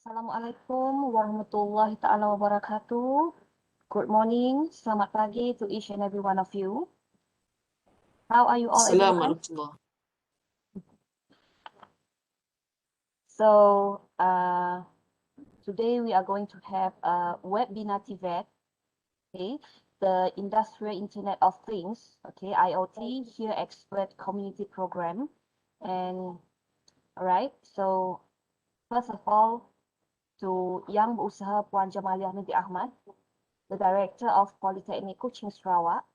Assalamualaikum warahmatullahi ta'ala wabarakatuh. Good morning, selamat pagi to each and every one of you. How are you all, everyone? Assalamualaikum. So, today we are going to have a webinar Tvet, okay, the Industrial Internet of Things, okay, IoT, here expert community program. And, all right, so first of all, to Yang Berusaha Puan Jamaliah Binti Ahmad, the Director of Polytechnic Kuching Sarawak,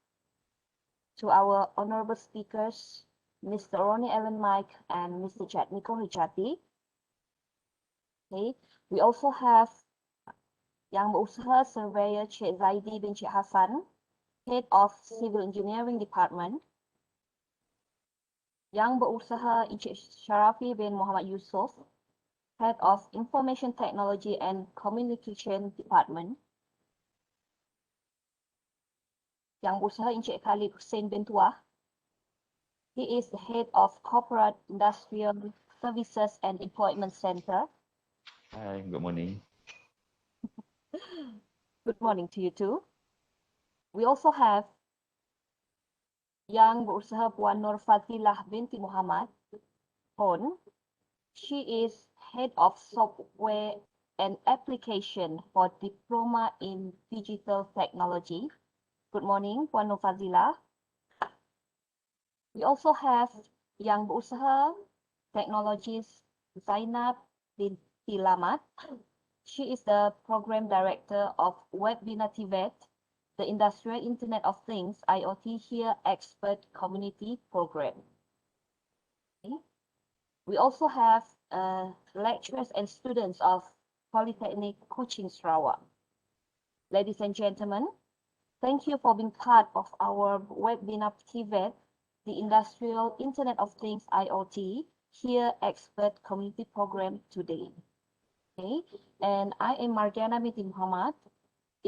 to our honorable speakers, Mr. Ronny Ellen Mike and Mr. Jatmiko Hijati. Okay, we also have Yang Berusaha Surveyor Cik Zaidi bin Cik Hassan, Head of Civil Engineering Department. Yang Berusaha Encik Sharafi bin Muhammad Yusof, Head of Information Technology and Communication Department. Yang Berusaha Encik Khalid Hussein bin Tuah. He is the Head of Corporate Industrial Services and Employment Center. Hi, good morning. Good morning to you too. We also have Yang Berusaha Puan Nur Fatilah binti Muhammad Hon. She is Head of Software and Application for Diploma in Digital Technology. Good morning, Puan Nur Fatilah. We also have Yang Berusaha Technologies Zainab binti Lamat. She is the Program Director of Webinar Tvet, the Industrial Internet of Things IoT Here Expert Community Program. Okay. We also have lecturers and students of Polytechnic Kuching Sarawak. Ladies and gentlemen, thank you for being part of our webinar Tvet, the Industrial Internet of Things IoT Here Expert Community Program today. Okay, and I am Mardiana binti Muhammad.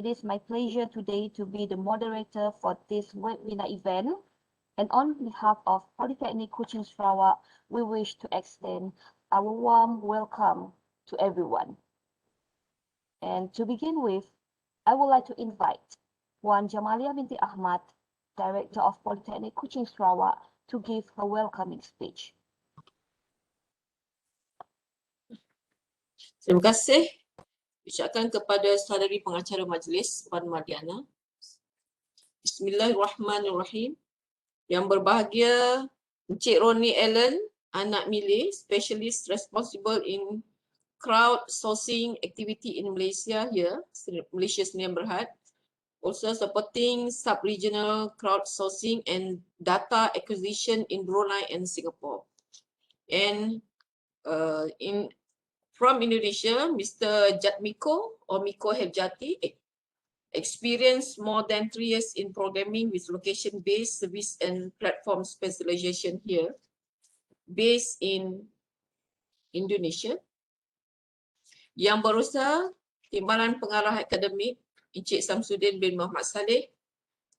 It is my pleasure today to be the moderator for this webinar event. And on behalf of Polytechnic Kuching Sarawak, we wish to extend our warm welcome to everyone. And to begin with, I would like to invite Puan Jamaliah binti Ahmad, Director of Polytechnic Kuching Sarawak, to give her welcoming speech. Terima kasih. Ucapkan kepada saudari pengacara majlis, Puan Mardiana. Bismillahirrahmanirrahim. Yang berbahagia Encik Ronny Ellen, anak Millie, Specialist Responsible in Crowdsourcing Activity in Malaysia here, Malaysia Sdn Bhd. Also supporting sub-regional crowdsourcing and data acquisition in Brunei and Singapore. And from Indonesia, Mr. Jatmiko or Miko Hijati, experienced more than 3 years in programming with location-based service and platform specialization here, based in Indonesia. Yang berusaha Timbalan Pengarah Akademik, Encik Samsudin bin Muhammad Saleh,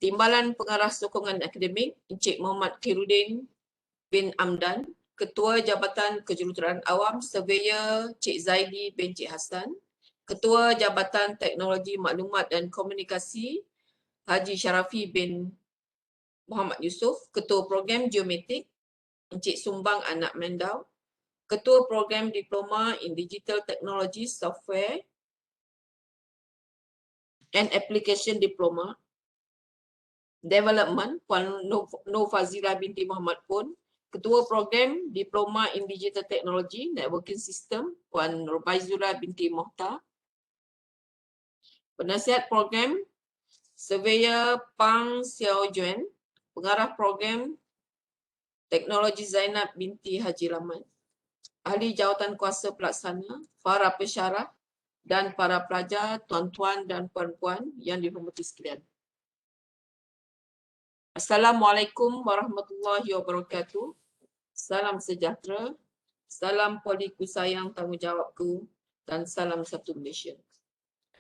Timbalan Pengarah Sokongan Akademik, Encik Muhammad Khairuddin bin Amdan, Ketua Jabatan Kejuruteraan Awam, Surveyor Cik Zaidi bin Cik Hassan, Ketua Jabatan Teknologi Maklumat dan Komunikasi Haji Sharafi bin Muhammad Yusof, Ketua Program Geometrik Encik Sumbang Anak Mendau, Ketua Program Diploma in Digital Technology Software and Application Diploma Development Puan Nur Fazila binti Muhammad Pun, Ketua Program Diploma in Digital Technology Networking System Puan Rubaizullah binti Mohtar, Penasihat Program Surveyor Pang Xiao Juan, Pengarah Program Teknologi Zainab binti Haji Rahman, Ahli Jawatan Kuasa Pelaksana, para pensyarah dan para pelajar, tuan-tuan dan puan-puan yang dihormati sekalian. Assalamualaikum warahmatullahi wabarakatuh. Salam sejahtera, salam poliku sayang tanggungjawabku, dan salam satu Malaysia.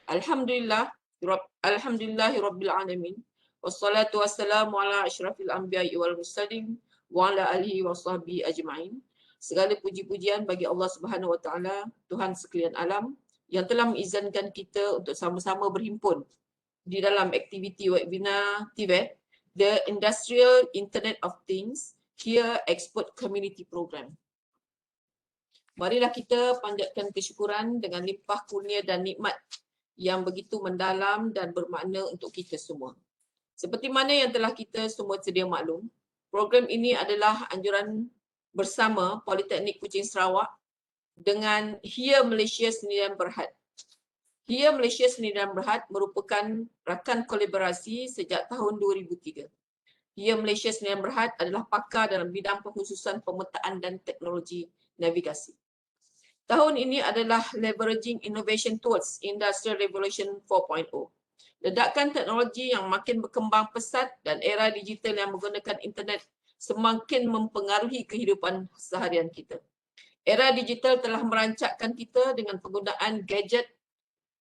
Alhamdulillahirabbil alamin. Wassalatu wassalamu ala asyrafil anbiya'i wal mursalin wa ala alihi wa sahbihi ajma'in. Segala puji-pujian bagi Allah Subhanahu wa taala, Tuhan sekalian alam, yang telah mengizinkan kita untuk sama-sama berhimpun di dalam aktiviti webinar Tvet, The Industrial Internet of Things, Here Expert Community Program. Marilah kita panjatkan kesyukuran dengan limpah kurnia dan nikmat yang begitu mendalam dan bermakna untuk kita semua. Seperti mana yang telah kita semua sedia maklum, program ini adalah anjuran bersama Politeknik Kuching Sarawak dengan Here Malaysia Sdn Bhd. Here Malaysia Sdn Bhd merupakan rakan kolaborasi sejak tahun 2003. Here Malaysia Sdn Bhd adalah pakar dalam bidang pengkhususan pemetaan dan teknologi navigasi. Tahun ini adalah Leveraging Innovation Towards Industrial Revolution 4.0. Ledakan teknologi yang makin berkembang pesat dan era digital yang menggunakan internet semakin mempengaruhi kehidupan seharian kita. Era digital telah merancakkan kita dengan penggunaan gadget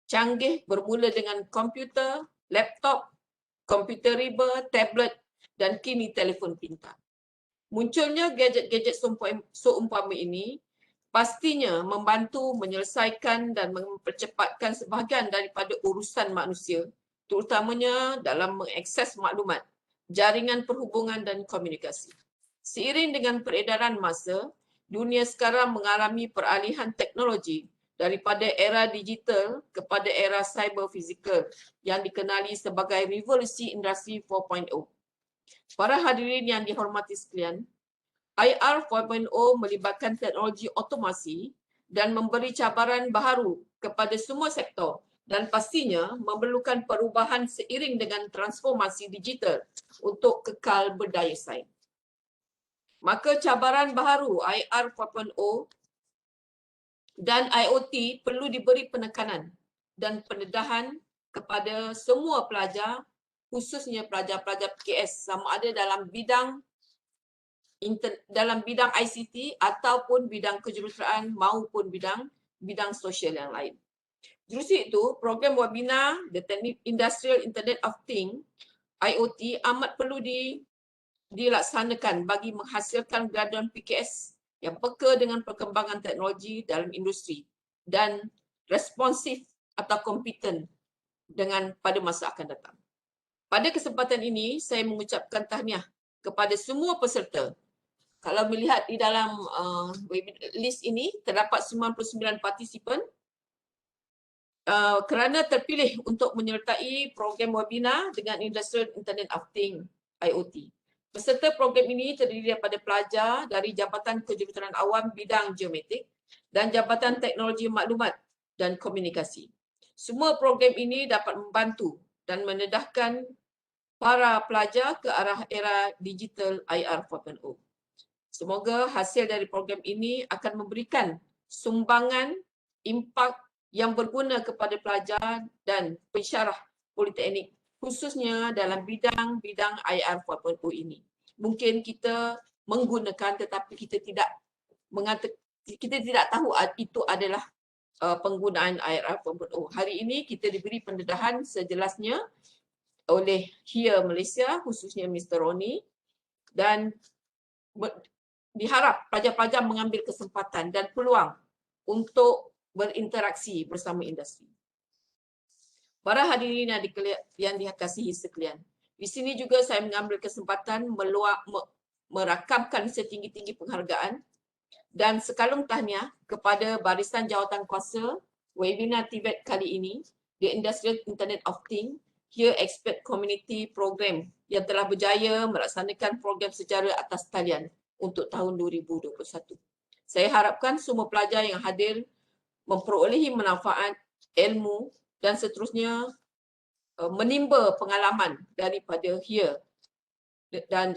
canggih bermula dengan komputer, laptop, komputer riba, tablet dan kini telefon pintar. Munculnya gadget-gadget seumpama ini pastinya membantu menyelesaikan dan mempercepatkan sebahagian daripada urusan manusia, terutamanya dalam mengakses maklumat, jaringan perhubungan dan komunikasi. Seiring dengan peredaran masa, dunia sekarang mengalami peralihan teknologi daripada era digital kepada era cyber fizikal yang dikenali sebagai revolusi industri 4.0. Para hadirin yang dihormati sekalian, IR 4.0 melibatkan teknologi otomasi dan memberi cabaran baharu kepada semua sektor dan pastinya memerlukan perubahan seiring dengan transformasi digital untuk kekal berdaya saing. Maka cabaran baharu IR 4.0 dan IoT perlu diberi penekanan dan pendedahan kepada semua pelajar, khususnya pelajar-pelajar PKS sama ada dalam bidang ICT ataupun bidang kejuruteraan maupun bidang sosial yang lain. Justru itu, program webinar The Industrial Internet of Things IoT amat perlu dilaksanakan bagi menghasilkan graduan PKS yang peka dengan perkembangan teknologi dalam industri dan responsif atau kompeten pada masa akan datang. Pada kesempatan ini, saya mengucapkan tahniah kepada semua peserta. Kalau melihat di dalam list ini, terdapat 99 partisipan kerana terpilih untuk menyertai program webinar dengan Industrial Internet of Things IoT. Peserta program ini terdiri daripada pelajar dari Jabatan Kejuruteraan Awam bidang geometrik dan Jabatan Teknologi Maklumat dan Komunikasi. Semua program ini dapat membantu dan mendedahkan para pelajar ke arah era digital IR 4.0. Semoga hasil dari program ini akan memberikan sumbangan impak yang berguna kepada pelajar dan pensyarah politeknik, khususnya dalam bidang-bidang IR 4.0 ini. Mungkin kita menggunakan tetapi kita tidak tahu itu adalah penggunaan IR 4.0. Hari ini kita diberi pendedahan sejelasnya oleh Here Malaysia, khususnya Mr. Ronny, dan diharap pelajar-pelajar mengambil kesempatan dan peluang untuk berinteraksi bersama industri. Para hadirin yang dikasihi sekalian, di sini juga saya mengambil kesempatan merakamkan setinggi-tinggi penghargaan dan sekalung tahniah kepada barisan jawatan kuasa webinar Tvet kali ini, The Industrial Internet of Things, Here Expert Community Program yang telah berjaya melaksanakan program secara atas talian untuk tahun 2021. Saya harapkan semua pelajar yang hadir memperolehi manfaat, ilmu dan seterusnya menimba pengalaman daripada Here dan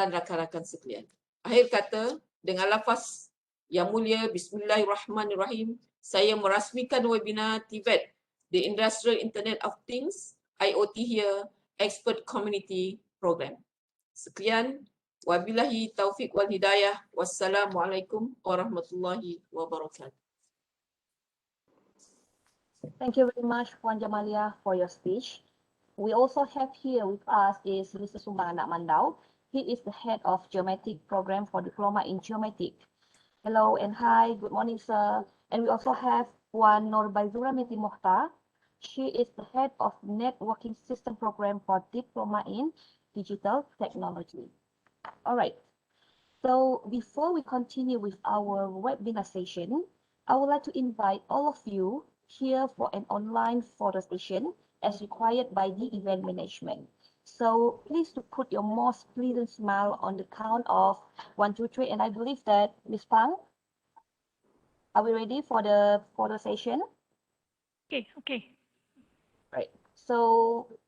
rakan-rakan sekalian. Akhir kata, dengan lafaz yang mulia Bismillahirrahmanirrahim, saya merasmikan webinar Tvet, The Industrial Internet of Things IoT Here Expert Community Program. Sekian. Wabillahi taufiq wal hidayah. Wassalamualaikum warahmatullahi wabarakatuh. Thank you very much, Puan Jamalia, for your speech. We also have here with us is Mr. Sumbang Anak Mandau. He is the head of Geometric Program for Diploma in Geometric. Hello and hi, good morning, sir. And we also have Puan Norbaizura Miti Mohtar. She is the head of Networking System Program for Diploma in Digital Technology. All right. So before we continue with our webinar session, I would like to invite all of you here for an online photo session as required by the event management. So please to put your most pleasant smile on the count of 1, 2, 3, and I believe that Ms. Pang, are we ready for the photo session? Okay. Right. So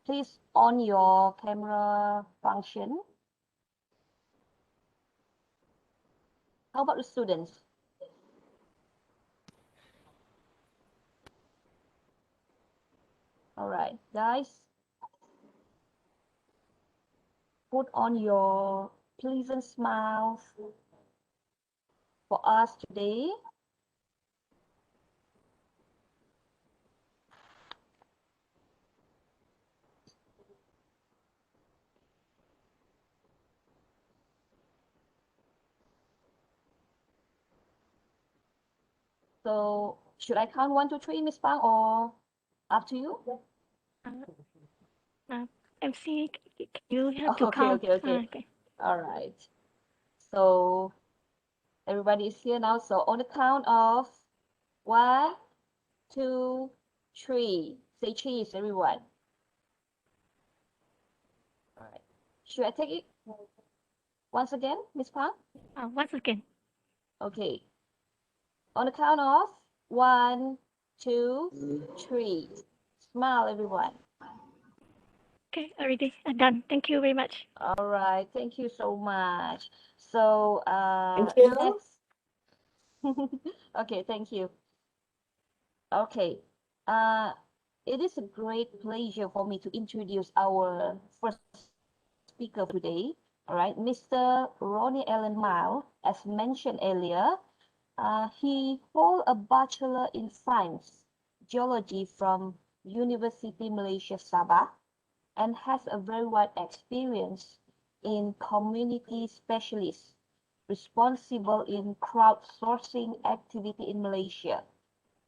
please on your camera function. How about the students? All right, guys. Put on your pleasant smiles for us today. So should I count 1, 2, 3, Miss Pang, or up to you? MC, you have to Okay, count. okay. Okay. All right. So everybody is here now. So on the count of 1, 2, 3. Say cheese, everyone. All right. Should I take it once again, Miss Pang? Once again. Okay. On the count of 1, 2, 3. Smile, everyone. Okay, already done. Thank you very much. All right. Thank you so much. So Thank you. next. Okay, thank you. Okay. It is a great pleasure for me to introduce our first speaker today. All right, Mr. Ronny Allen Mile, as mentioned earlier, he holds a Bachelor in Science Geology from University Malaysia Sabah and has a very wide experience in community specialist responsible in crowdsourcing activity in Malaysia.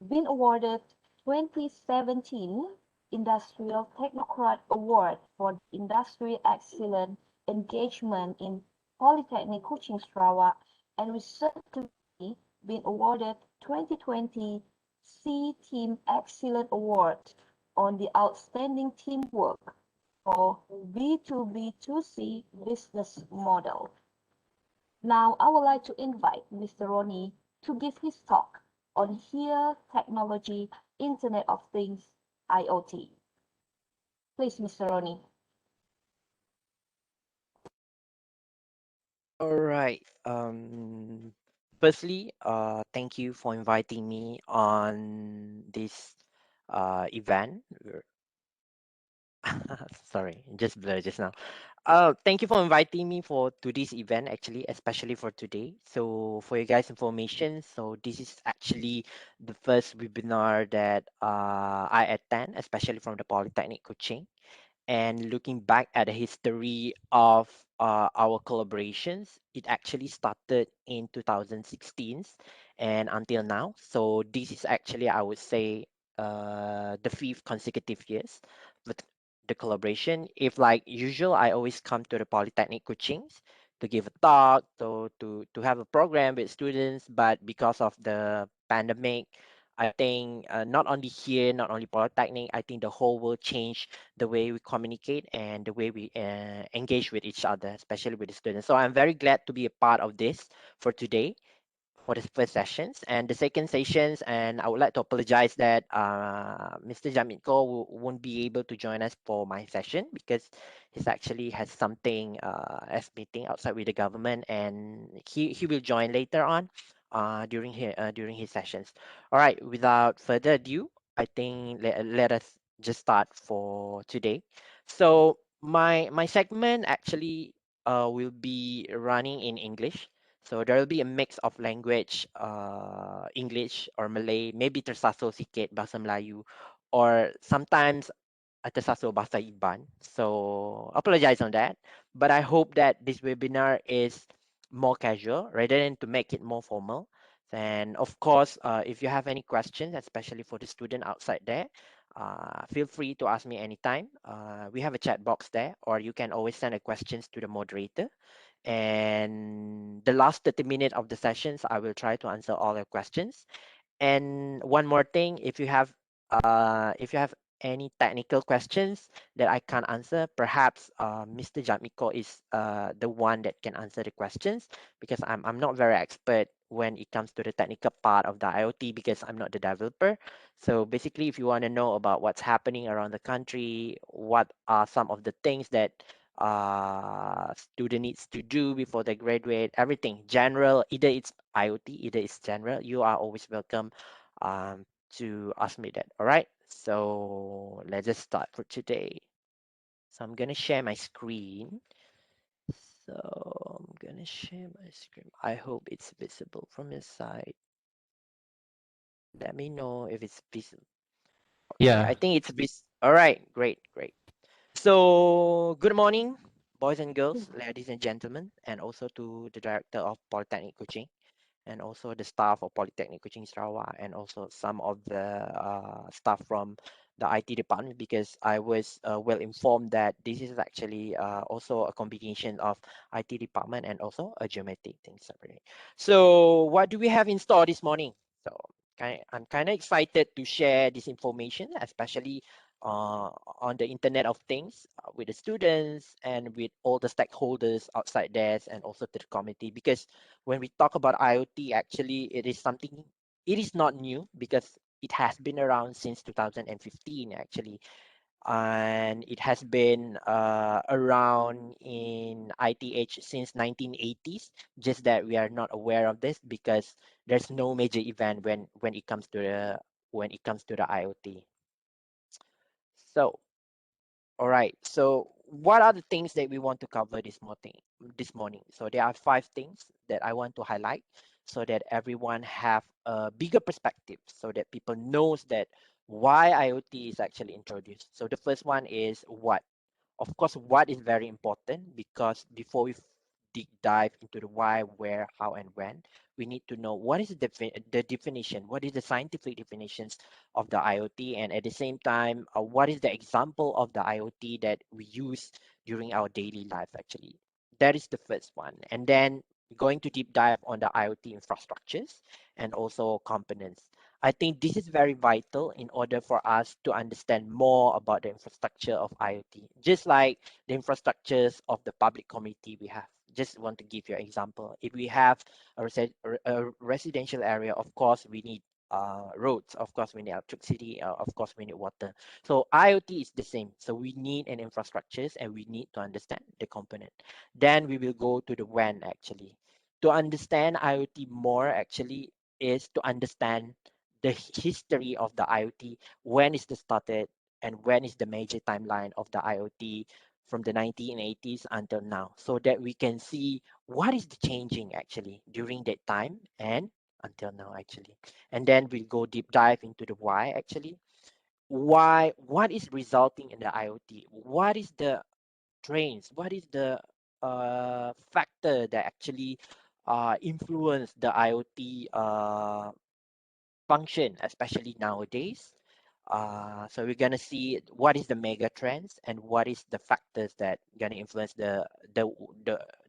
Been awarded 2017 Industrial Technocrat Award for Industry Excellent Engagement in Polytechnic Kuching Sarawak and recently been awarded 2020 C Team Excellent Award on the Outstanding Teamwork for B2B2C business model. Now, I would like to invite Mr. Ronny to give his talk on HERE Technology, Internet of Things, IoT. Please, Mr. Ronny. All right. Firstly, thank you for inviting me on this event. Sorry, just blur just now. Thank you for inviting me to this event actually, especially for today. So for you guys' information, so this is actually the first webinar that I attend, especially from the Polytechnic Kuching. And looking back at the history of our collaborations, it actually started in 2016 and until now. So this is actually, I would say, the fifth consecutive years with the collaboration. If like usual, I always come to the Polytechnic Kuching to give a talk, to have a program with students, but because of the pandemic, I think not only here, not only Polytechnic, I think the whole world changed the way we communicate and the way we engage with each other, especially with the students. So I'm very glad to be a part of this for today for the first sessions and the second sessions. And I would like to apologize that Mr. Jamitko won't be able to join us for my session because he's actually has something as meeting outside with the government, and he will join later on during his sessions. All right, without further ado, I think let us just start for today. So my segment actually will be running in English. So there will be a mix of language, English or Malay, maybe tersasul sikit bahasa Melayu, or sometimes tersasul bahasa Iban. So apologize on that. But I hope that this webinar is more casual rather than to make it more formal. And of course, if you have any questions, especially for the student outside there, feel free to ask me anytime. We have a chat box there, or you can always send a questions to the moderator. And the last 30 minutes of the sessions, I will try to answer all your questions. And one more thing, if you have any technical questions that I can't answer, perhaps Mr. Jatmiko is the one that can answer the questions, because I'm not very expert when it comes to the technical part of the IoT, because I'm not the developer. So basically, if you want to know about what's happening around the country, what are some of the things that student needs to do before they graduate, everything general, either it's IoT, either it's general, you are always welcome to ask me that. All right, so let's just start for today. So I'm gonna share my screen. So I'm gonna share my screen. I hope it's visible from your side. Let me know if it's visible. Okay, I Yeah. think it's all right, great, great. So good morning, boys and girls, ladies and gentlemen, and also to the director of Polytechnic Coaching, and also the staff of Polytechnic Coaching Sarawak, and also some of the staff from the IT department, because I was well informed that this is actually also a combination of IT department and also a geometric thing separately. So what do we have in store this morning? So I'm kind of excited to share this information, especially on the Internet of Things with the students and with all the stakeholders outside there, and also to the community, because when we talk about IoT, actually, it is something, it is not new, because it has been around since 2015, actually. And it has been around in ITH since 1980s, just that we are not aware of this, because there's no major event when it comes to the IoT. So all right. So what are the things that we want to cover this morning? So there are 5 things that I want to highlight, so that everyone have a bigger perspective, so that people knows that why IoT is actually introduced. So the first one is what. Of course, what is very important, because before we deep dive into the why, where, how, and when, we need to know what is the definition, what is the scientific definitions of the IoT, and at the same time, what is the example of the IoT that we use during our daily life, actually. That is the first one. And then going to deep dive on the IoT infrastructures and also components. I think this is very vital in order for us to understand more about the infrastructure of IoT, just like the infrastructures of the public community we have. Just want to give you an example. If we have a residential area, of course, we need roads, of course, we need electricity, of course, we need water. So IoT is the same. So we need an infrastructures, and we need to understand the component. Then we will go to the when, actually. To understand IoT more, actually, is to understand the history of the IoT, when is it started, and when is the major timeline of the IoT from the 1980s until now, so that we can see what is the changing actually during that time and until now, actually. And then we'll go deep dive into the why, actually. Why, what is resulting in the IoT? What is the trends? What is the factor that actually influence the IoT function, especially nowadays? So we're gonna see what is the mega trends and what is the factors that gonna influence the the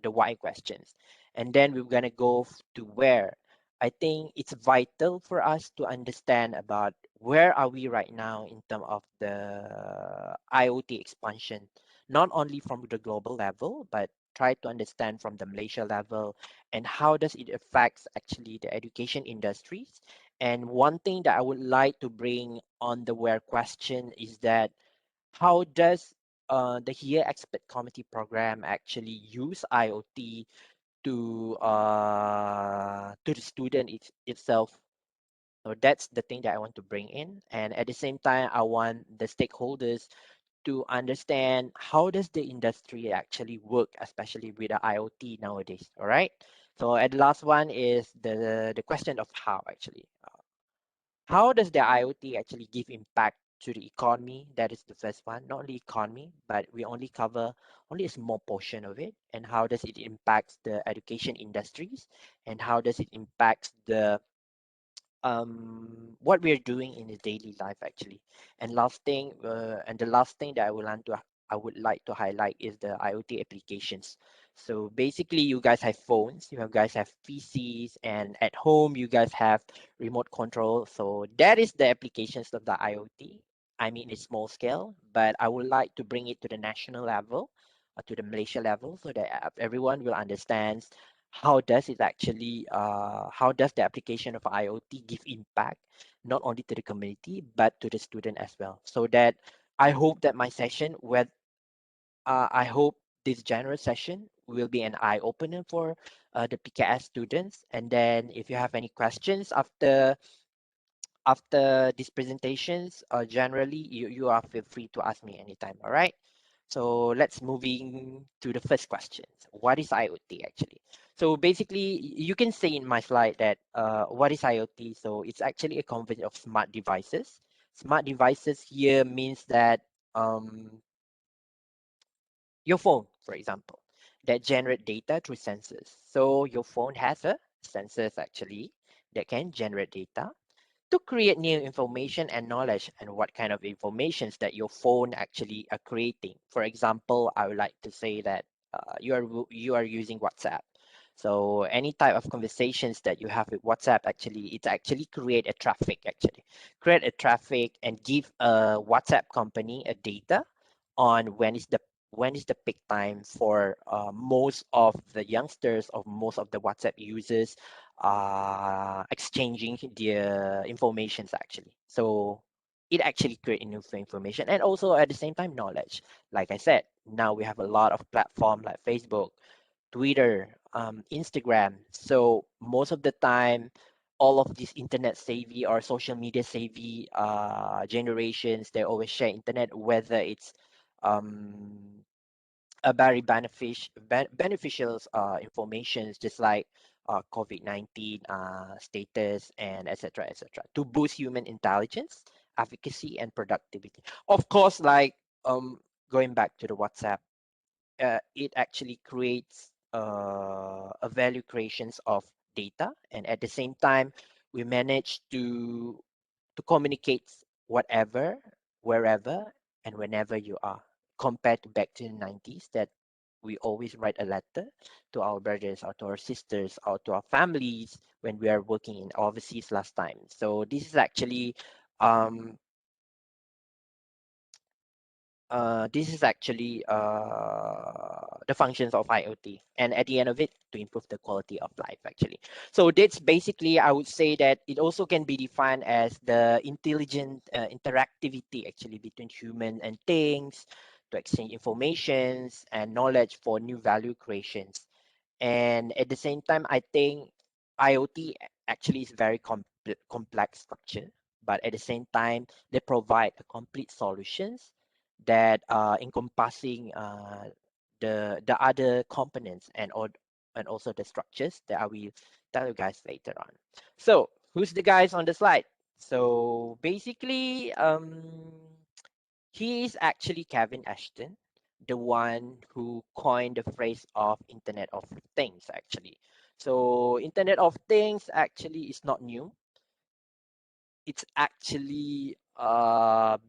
the why questions, and then we're gonna go to where. I think it's vital for us to understand about where are we right now in terms of the IoT expansion, not only from the global level, but try to understand from the Malaysia level, and how does it affects actually the education industries. And one thing that I would like to bring on the where question is that how does the HERE Expert Committee program actually use IoT to the student itself? So that's the thing that I want to bring in. And at the same time, I want the stakeholders to understand how does the industry actually work, especially with the IoT nowadays. All right. So and the last one is the question of how, actually. How does the IoT actually give impact to the economy. That is the first one. Not only economy, but we only cover only a small portion of it, and how does it impact the education industries, and how does it impact the what we're doing in the daily life actually. And last thing, and the last thing that I would like to highlight is the IoT applications. So basically, you guys have phones, you guys have PCs, and at home you guys have remote control. So that is the applications of the IoT. I mean, it's small scale, but I would like to bring it to the national level, to the Malaysia level, so that everyone will understand how does the application of IoT give impact not only to the community but to the student as well. So that I hope that my session with I hope this general session will be an eye opener for the PKS students. And then if you have any questions after these presentations, generally you are feel free to ask me anytime. All right. So let's moving to the first question. What is IoT actually? So basically, you can see in my slide that what is IoT? So it's actually a combination of smart devices. Smart devices here means that your phone, for example, that generate data through sensors. So your phone has a sensors actually that can generate data to create new information and knowledge, and what kind of informations that your phone actually are creating. For example, I would like to say that you are using WhatsApp. So any type of conversations that you have with WhatsApp, actually, it actually create a traffic and give a WhatsApp company a data on when is the peak time for most of the youngsters or most of the WhatsApp users exchanging their informations actually. So it actually create new information and also at the same time knowledge. Like I said, now we have a lot of platform like Facebook, Twitter, Instagram. So most of the time, all of these internet savvy or social media savvy generations, they always share internet, whether it's um, a very beneficial information, just like COVID-19 status and etc., to boost human intelligence, efficacy, and productivity. Of course, like going back to the WhatsApp, it actually creates a value creations of data, and at the same time, we manage to communicate whatever, wherever, and whenever you are. Compared to back to the 90s, that we always write a letter to our brothers or to our sisters or to our families when we are working in overseas last time. So this is actually um, the functions of IoT, and at the end of it, to improve the quality of life, actually. So that's basically, I would say that it also can be defined as the intelligent interactivity, actually, between human and things to exchange informations and knowledge for new value creations. And at the same time, I think IoT actually is very complex structure, but at the same time, they provide a complete solutions that encompassing the other components and also the structures that I will tell you guys later on. So who's the guys on the slide? So basically, he is actually Kevin Ashton, the one who coined the phrase of Internet of Things, actually. So Internet of Things actually is not new. It's actually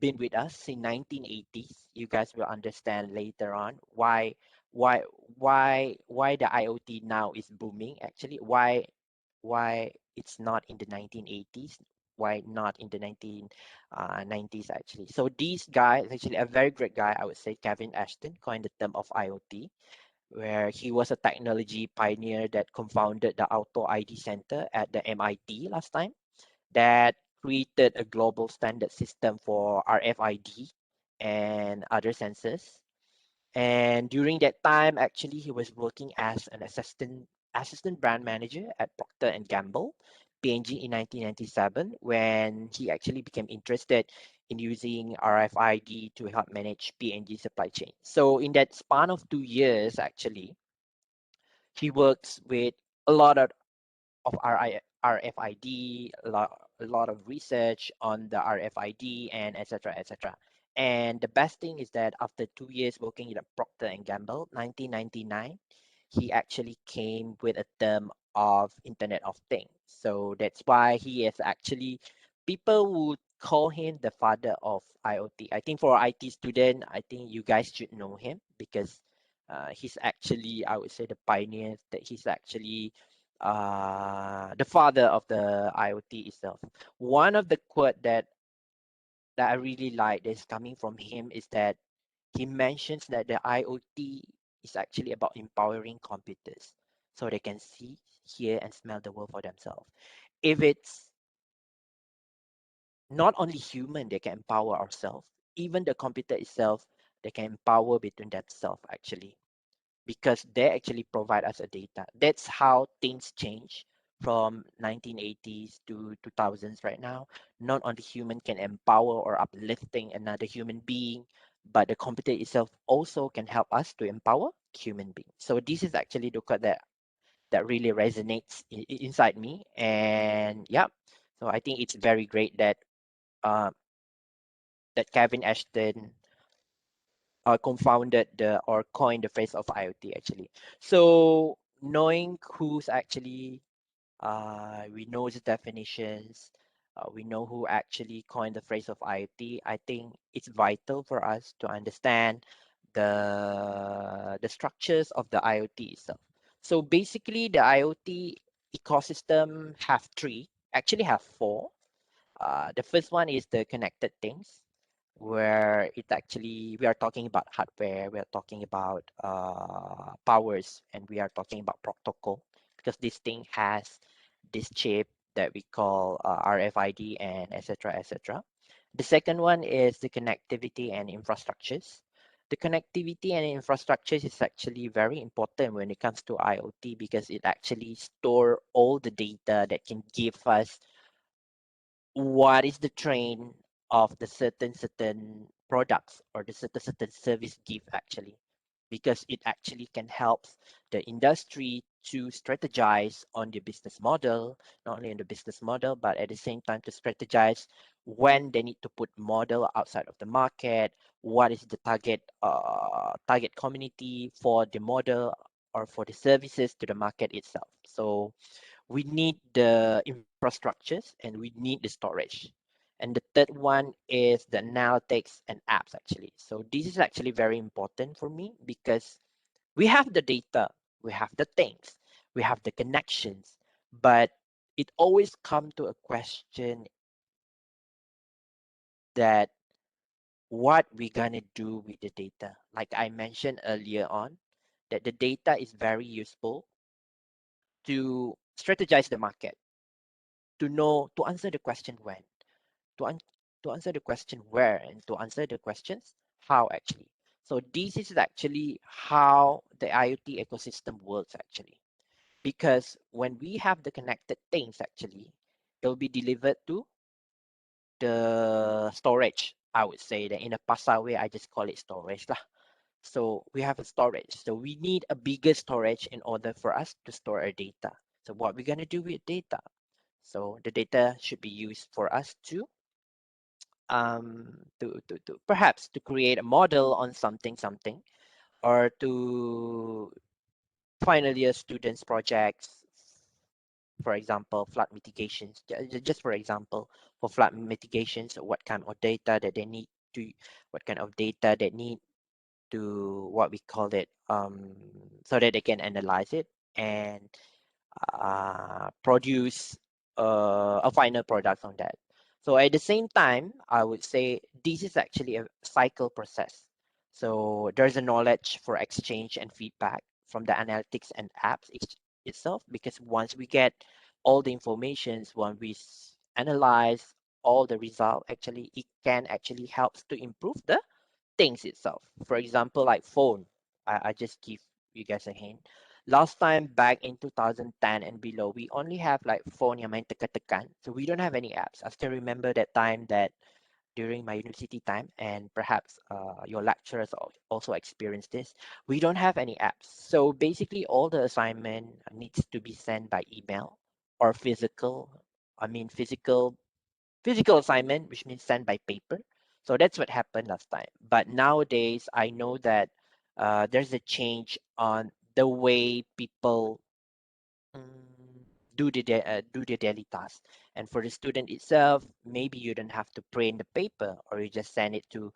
been with us in 1980s. You guys will understand later on why why the IoT now is booming. Actually, why it's not in the 1980s, why not in the 1990s actually. So these guys, actually a very great guy, I would say, Kevin Ashton, coined the term of IoT, where he was a technology pioneer that confounded the Auto ID Center at the MIT last time, that created a global standard system for RFID and other sensors. And during that time, actually, he was working as an assistant brand manager at Procter and Gamble, P&G, in 1997, when he actually became interested in using RFID to help manage P&G supply chain. So in that span of 2 years, actually, he works with a lot of RFID, a lot of research on the RFID and etc. etc. And the best thing is that after 2 years working at Procter and Gamble, 1999, he actually came with a term of Internet of Things. So that's why he is actually, people would call him the father of IoT. I think for IT student, I think you guys should know him because he's actually, I would say, the pioneer, that he's actually the father of the IoT itself. One of the quote that I really like that's coming from him is that he mentions that the IoT is actually about empowering computers so they can see, hear, and smell the world for themselves. If it's not only human, they can empower ourselves, even the computer itself, they can empower between themselves actually, because they actually provide us a data. That's how things change from 1980s to 2000s right now. Not only human can empower or uplifting another human being, but the computer itself also can help us to empower human beings. So this is actually the quote that really resonates inside me. And yeah, so I think it's very great that uh, that Kevin Ashton confounded the or coined the phrase of IoT actually. So knowing who's actually we know the definitions, we know who actually coined the phrase of IoT. I think it's vital for us to understand the structures of the IoT itself. So basically, the IoT ecosystem have three, actually have four. The first one is the connected things, where it actually we are talking about hardware, we are talking about powers, and we are talking about protocol, because this thing has this chip that we call RFID and etc. etc. The second one is the connectivity and infrastructures. The connectivity and infrastructures is actually very important when it comes to IoT because it actually store all the data that can give us what is the trend of the certain products or the certain service give actually, because it actually can help the industry to strategize on the business model, not only on the business model but at the same time to strategize when they need to put model outside of the market, what is the target community for the model or for the services to the market itself. So we need the infrastructures and we need the storage. And the third one is the analytics and apps actually. So this is actually very important for me because we have the data, we have the things, we have the connections, but it always come to a question that what we gonna do with the data. Like I mentioned earlier on, that the data is very useful to strategize the market, to know, to answer the question when, to, an- to answer the question where, and to answer the questions how actually. So this is actually how the IoT ecosystem works actually. Because when we have the connected things actually, it'll be delivered to the storage. I would say that in a Pasa way, I just call it storage lah. So we have a storage. So we need a bigger storage in order for us to store our data. So what we're gonna do with data? So the data should be used for us to perhaps to create a model on something, or to final year students projects, for example flood mitigations, just for example, for flood mitigations, what kind of data that they need to, what kind of data they need to, what we call it, so that they can analyze it and produce a final product on that. So at the same time, I would say this is actually a cycle process. So there's a knowledge for exchange and feedback from the analytics and apps itself, because once we get all the informations, when we analyze all the result, actually it can actually helps to improve the things itself. For example, like phone, I just give you guys a hint. Last time back in 2010 and below, we only have like phone yang main tekan-tekan. So we don't have any apps. I still remember that time that during my university time, and perhaps your lecturers also experienced this. We don't have any apps. So basically all the assignment needs to be sent by email or physical. I mean physical physical assignment, which means sent by paper. So that's what happened last time. But nowadays, I know that there's a change on the way people do the daily task. And for the student itself, maybe you don't have to print the paper, or you just send it to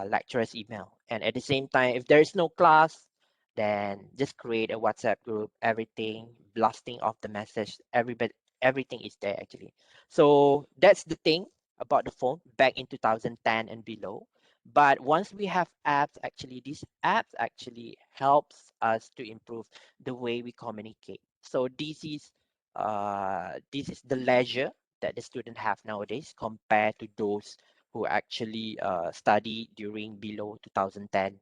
lecturer's email. And at the same time, if there is no class, then just create a WhatsApp group, everything, blasting off the message, everybody, everything is there actually. So that's the thing about the phone back in 2010 and below. But once we have apps, actually, these apps actually helps us to improve the way we communicate. So this is the leisure that the student have nowadays compared to those who actually study during below 2010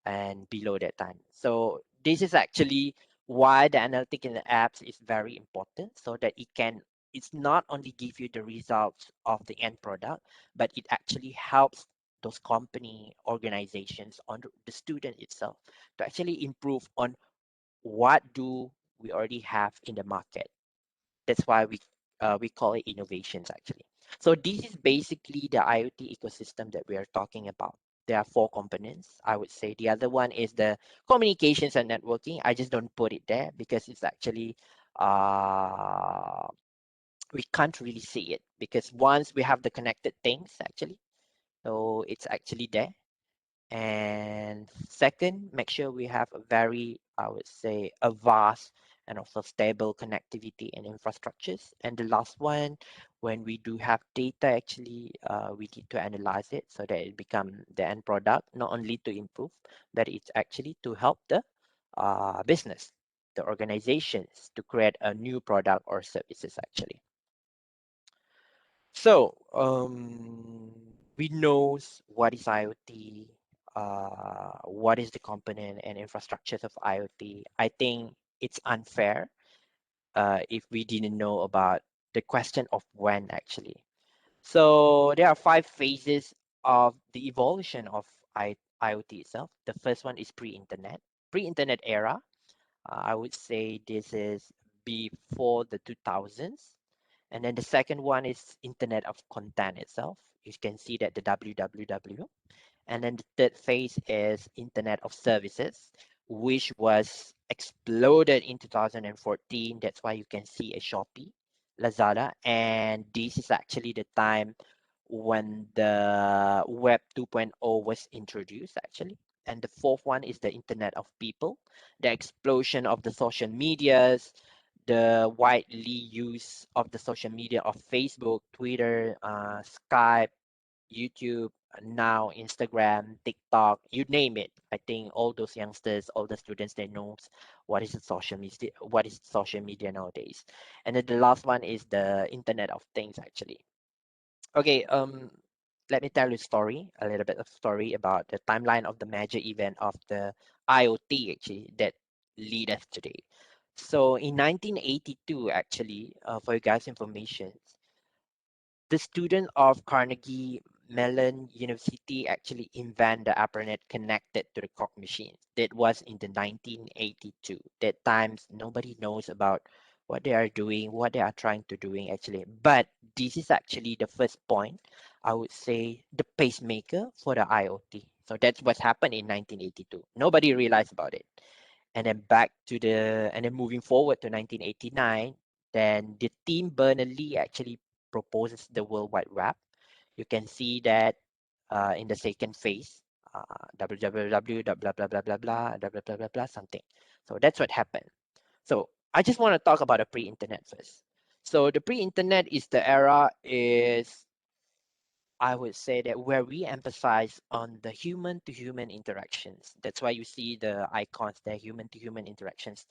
and below that time. So this is actually why the analytic in the apps is very important, so that it's not only give you the results of the end product, but it actually helps those company organizations on the student itself to actually improve on what do we already have in the market. That's why we call it innovations actually. So this is basically the IoT ecosystem that we are talking about. There are four components. I would say the other one is the communications and networking. I just don't put it there because it's actually we can't really see it, because once we have the connected things actually, so it's actually there. And second, make sure we have a very, I would say, a vast and also stable connectivity and infrastructures. And the last one, when we do have data, actually, we need to analyze it so that it become the end product, not only to improve, but it's actually to help the business, the organizations to create a new product or services actually. So we knows what is IoT, what is the component and infrastructures of IoT. I think it's unfair if we didn't know about the question of when actually. So there are 5 phases of the evolution of IoT itself. The first one is pre-internet. Pre-internet era, I would say this is before the 2000s. And then the second one is Internet of Content itself. You can see that the www. And then the third phase is Internet of Services, which was exploded in 2014. That's why you can see a Shopee, Lazada. And this is actually the time when the Web 2.0 was introduced, actually. And the fourth one is the Internet of People, the explosion of the social medias, the widely use of the social media of Facebook, Twitter, Skype, YouTube, now Instagram, TikTok, you name it. I think all those youngsters, all the students, they know what is social media nowadays. And then the last one is the Internet of Things actually. Okay, let me tell you a little bit of story about the timeline of the major event of the IoT actually that lead us today. So in 1982, actually, for you guys' information, the student of Carnegie Mellon University actually invent the ARPANET connected to the Coq machine. That was in the 1982. That times nobody knows about what they are doing, what they are trying to doing actually. But this is actually the first point, I would say, the pacemaker for the IoT. So that's what happened in 1982. Nobody realized about it. And then moving forward to 1989, then the team Berners-Lee actually proposes the World Wide Web. You can see that in the second phase, www, blah, blah, blah, blah, blah, blah, blah, blah, blah, blah, blah, something. So that's what happened. So I just want to talk about the pre-internet first. So the pre-internet is the era is, I would say, that where we emphasize on the human to human interactions. That's why you see the icons there, human to human interactions.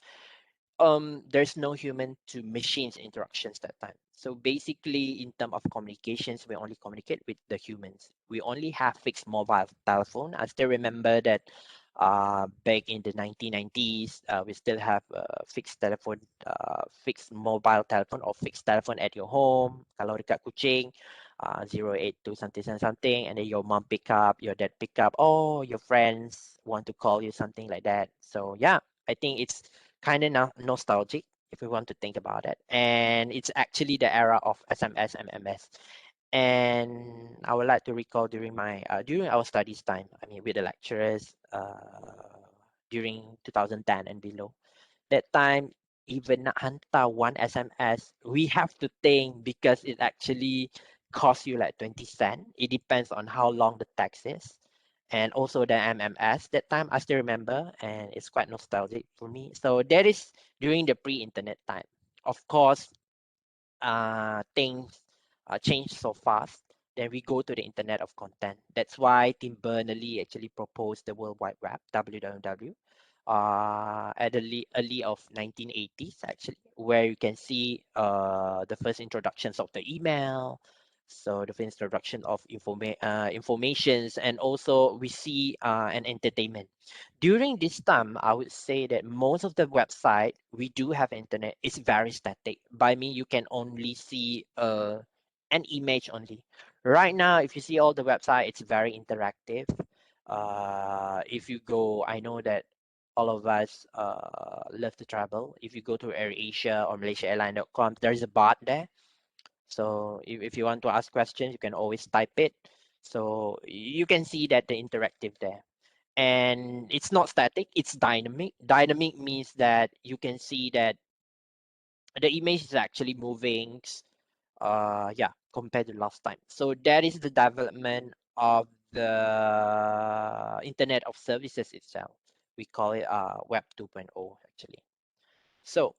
There's no human to machines interactions that time. So basically, in terms of communications, we only communicate with the humans. We only have fixed mobile telephone. I still remember that back in the 1990s, we still have fixed telephone, fixed mobile telephone or fixed telephone at your home. Kalau dekat Kuching, 082 something something, and then your mom pick up, your dad pick up. Oh, your friends want to call you, something like that. So yeah, I think it's kind of nostalgic if we want to think about it. And it's actually the era of SMS, MMS. And I would like to recall during my during our studies time, I mean with the lecturers during 2010 and below. That time, even nak hantar one SMS, we have to think because it actually costs you like 20 cents. It depends on how long the text is. And also the MMS. That time I still remember, and it's quite nostalgic for me. So that is during the pre-internet time. Of course, things change so fast. Then we go to the internet of content. That's why Tim Berners-Lee actually proposed the World Wide Web, WWW, at the early of 1980s, actually, where you can see the first introductions of the email, so the first introduction of informations, and also we see an entertainment. During this time, I would say that most of the website we do have internet is very static. By me, you can only see an image only. Right now, if you see all the website, it's very interactive. If you go, I know that all of us love to travel. If you go to AirAsia or MalaysiaAirline.com, there's a bot there. So if you want to ask questions, you can always type it. So you can see that the interactive there. And it's not static, it's dynamic. Dynamic means that you can see that the image is actually moving, yeah, compared to last time. So that is the development of the Internet of Services itself. We call it Web 2.0 actually. So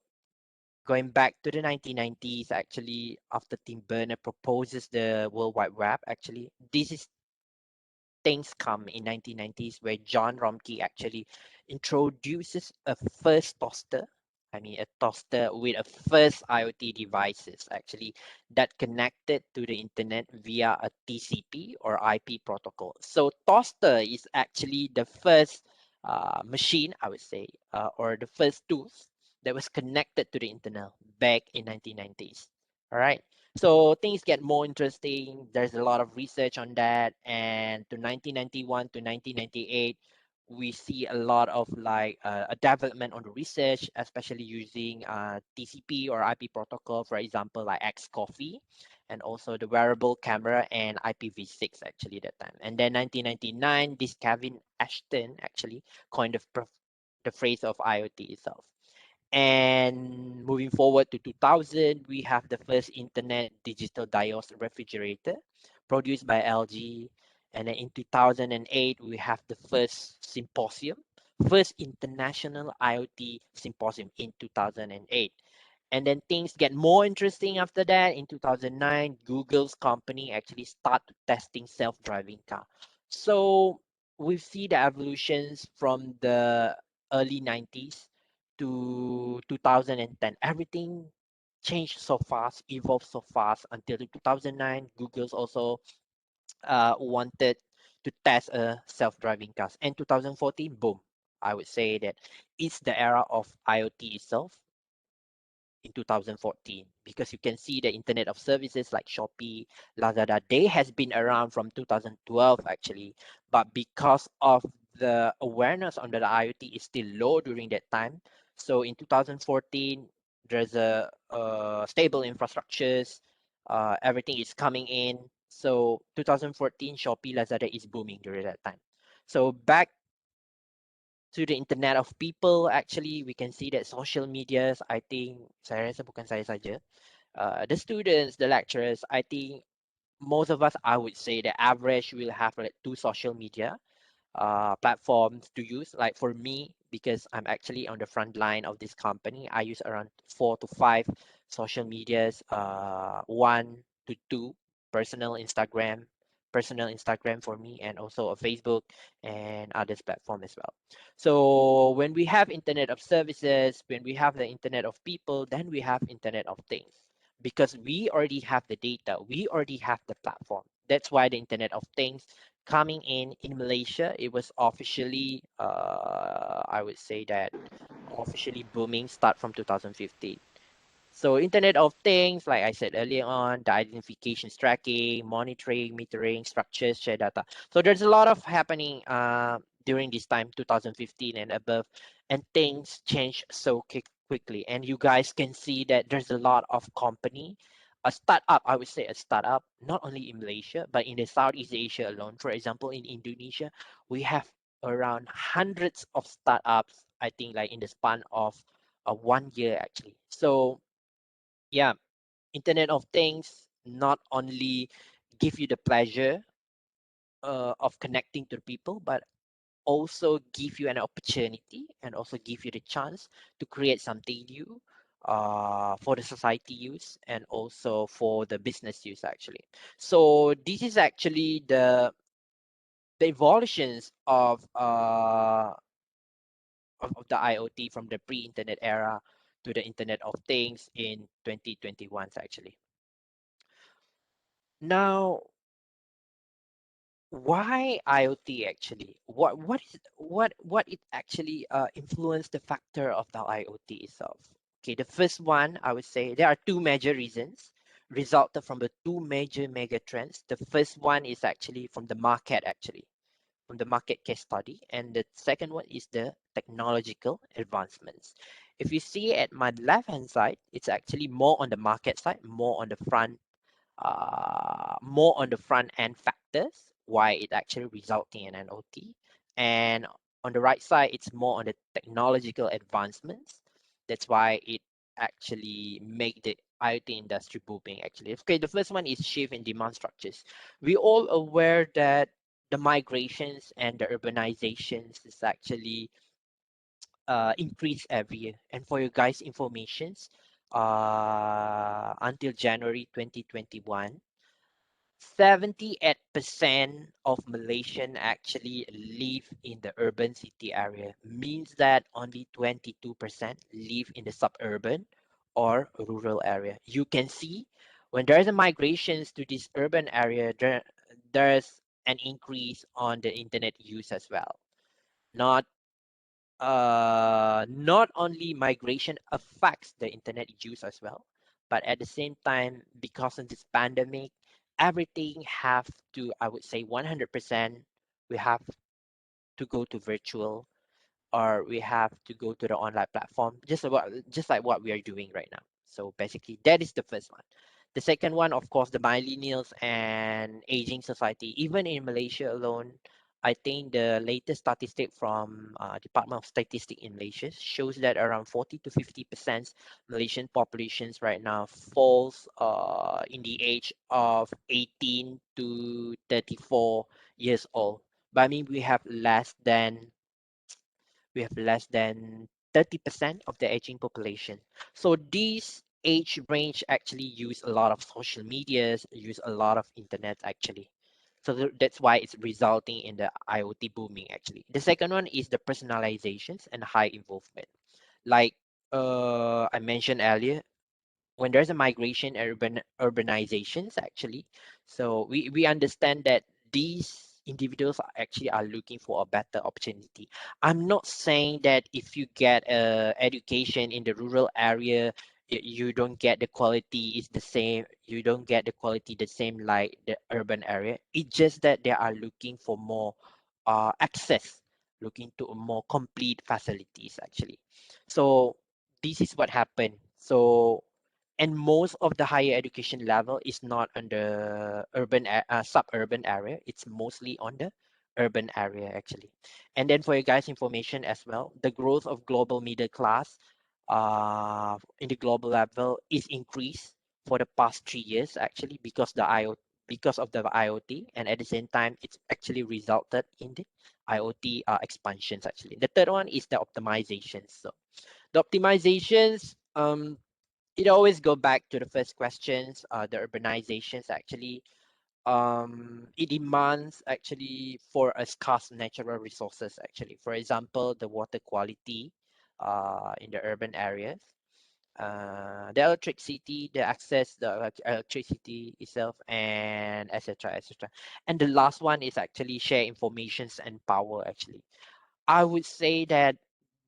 going back to the 1990s, actually, after Tim Berners proposes the World Wide Web, actually, this is things come in 1990s where John Romkey actually introduces a first toaster. I mean, a toaster with a first IoT devices actually that connected to the internet via a TCP or IP protocol. So toaster is actually the first machine, I would say, or the first tools that was connected to the internet back in 1990s. All right. So things get more interesting. There's a lot of research on that. And to 1991 to 1998, we see a lot of like a development on the research, especially using TCP or IP protocol, for example, like Xcoffee, and also the wearable camera and IPv6 actually that time. And then 1999, this Kevin Ashton actually coined the phrase of IoT itself. And moving forward to 2000, we have the first internet digital diodes refrigerator produced by LG. And then in 2008, we have the first symposium, first international IoT symposium in 2008. And then things get more interesting after that. In 2009, Google's company actually start testing self-driving car. So we see the evolutions from the early 90s to 2010. Everything changed so fast, evolved so fast until 2009. Google's also wanted to test a self-driving cars. And 2014, boom, I would say that it's the era of IoT itself in 2014, because you can see the internet of services like Shopee, Lazada, they has been around from 2012 actually, but because of the awareness on the IoT is still low during that time. So in 2014, there's a stable infrastructures, everything is coming in. So 2014, Shopee, Lazada is booming during that time. So back to the internet of people, actually we can see that social medias, I think saya rasa bukan saya saja, the students, the lecturers, I think most of us, I would say the average will have like 2 social media platforms to use. Like for me, because I'm actually on the front line of this company, I use around 4 to 5 social medias, 1 to 2 personal Instagram for me, and also a Facebook and others platform as well. So when we have internet of services, when we have the internet of people, then we have internet of things, because we already have the data, we already have the platform. That's why the internet of things coming in Malaysia, it was officially I would say that officially booming start from 2015. So Internet of Things, like I said earlier on, the identifications tracking, monitoring, metering, structures, share data. So there's a lot of happening during this time, 2015 and above, and things change so quickly. And you guys can see that there's a lot of company a startup, I would say a startup, not only in Malaysia, but in the Southeast Asia alone. For example, in Indonesia, we have around hundreds of startups, I think like in the span of 1 year actually. So yeah, Internet of Things not only give you the pleasure of connecting to people, but also give you an opportunity and also give you the chance to create something new for the society use and also for the business use actually. So this is actually the evolutions of the IoT from the pre-internet era to the Internet of Things in 2021 actually. Now, why IoT actually? What it actually influenced the factor of the IoT itself? Okay, the first one I would say there are two major reasons resulted from the two major mega trends. The first one is actually from the market actually, from the market case study, and the second one is the technological advancements. If you see at my left hand side, it's actually more on the market side, more on the front end factors why it actually resulting in an OT, and on the right side it's more on the technological advancements. That's why it actually make the IoT industry booming actually. Okay, the first one is shift in demand structures. We all aware that the migrations and the urbanizations is actually increase every year. And for your guys' informations, until January 2021, 78% of Malaysian actually live in the urban city area. Means that only 22% live in the suburban or rural area. You can see when there is a migrations to this urban area, there's an increase on the internet use as well. Not only migration affects the internet use as well, but at the same time, because of this pandemic, everything have to, I would say 100%, we have to go to virtual, or we have to go to the online platform, just like what we are doing right now. So basically, that is the first one. The second one, of course, the millennials and aging society. Even in Malaysia alone, I think the latest statistic from Department of Statistics in Malaysia shows that around 40 to 50% Malaysian populations right now falls in the age of 18 to 34 years old. But I mean, we have less than 30% of the aging population. So these age range actually use a lot of social medias, use a lot of internet actually. So that's why it's resulting in the IoT booming actually. The second one is the personalizations and high involvement. Like I mentioned earlier, when there's a migration urbanizations actually, so we understand that these individuals are looking for a better opportunity. I'm not saying that if you get education in the rural area, you don't get the quality is the same, you don't get the quality the same like the urban area. It's just that they are looking for more access, looking to a more complete facilities actually. So this is what happened. So and most of the higher education level is not on the suburban area, it's mostly on the urban area actually. And then for you guys information as well, the growth of global middle class in the global level is increased for the past 3 years actually, because of the IoT, and at the same time it's actually resulted in the IoT expansions actually. The third one is the optimizations. So the optimizations, it always go back to the first questions, the urbanizations actually, it demands actually for a scarce natural resources actually. For example, the water quality in the urban areas, the electricity, the access, the electricity itself, and etc. etc. And the last one is actually share informations and power actually. I would say that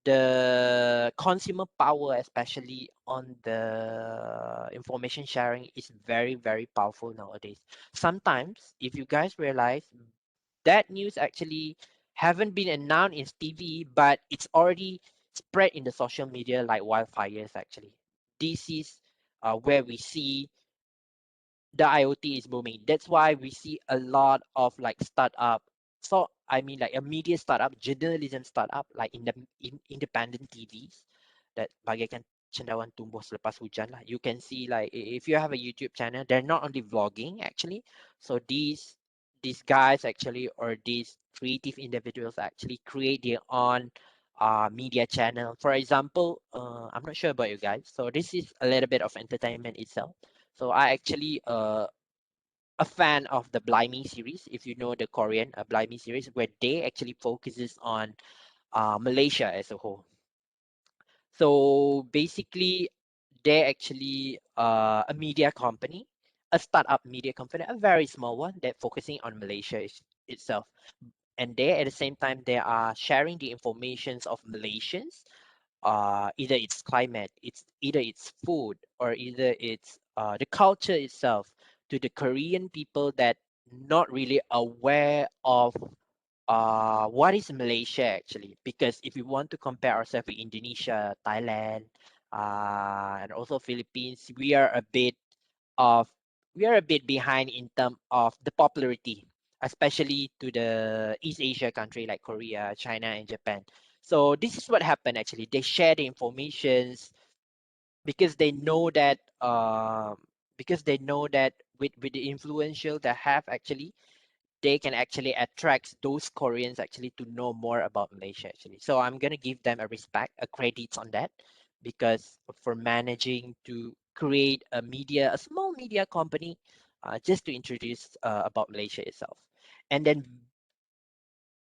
the consumer power, especially on the information sharing, is very, very powerful nowadays. Sometimes, if you guys realize, that news actually haven't been announced in TV, but it's already spread in the social media like wildfires actually. This is where we see the IoT is booming. That's why we see a lot of like startup. So I mean like a media startup, journalism startup, like in independent TVs that bagaikan cendawan tumbuh selepas hujan lah. You can see like if you have a YouTube channel, they're not only vlogging actually. So these guys actually, or these creative individuals actually create their own media channel. For example, I'm not sure about you guys. So this is a little bit of entertainment itself. So I actually a fan of the Blimey series, if you know the Korean Blimey series, where they actually focuses on Malaysia as a whole. So basically, they're actually a media company, a startup media company, a very small one that focusing on Malaysia itself. And they at the same time they are sharing the informations of Malaysians, either it's climate, it's either it's food, or either it's the culture itself, to the Korean people that not really aware of what is Malaysia actually. Because if we want to compare ourselves with Indonesia, Thailand, and also Philippines, of we are a bit behind in terms of the popularity, especially to the East Asia country like Korea, China, and Japan. So this is what happened actually. They share the informations because they know that with the influential they have actually, they can actually attract those Koreans actually to know more about Malaysia actually. So I'm gonna give them a respect, a credit on that, because for managing to create a small media company, just to introduce about Malaysia itself. And then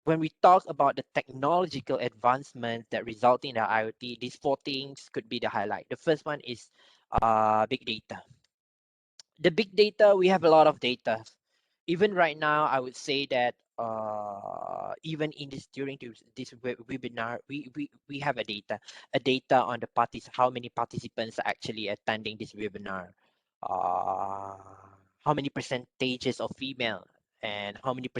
when we talk about the technological advancement that result in the IoT, these four things could be the highlight. The first one is big data. The big data, we have a lot of data. Even right now, I would say that even in this during this webinar, we have a data on the parties, how many participants are actually attending this webinar, uh, how many percentages of female, and how many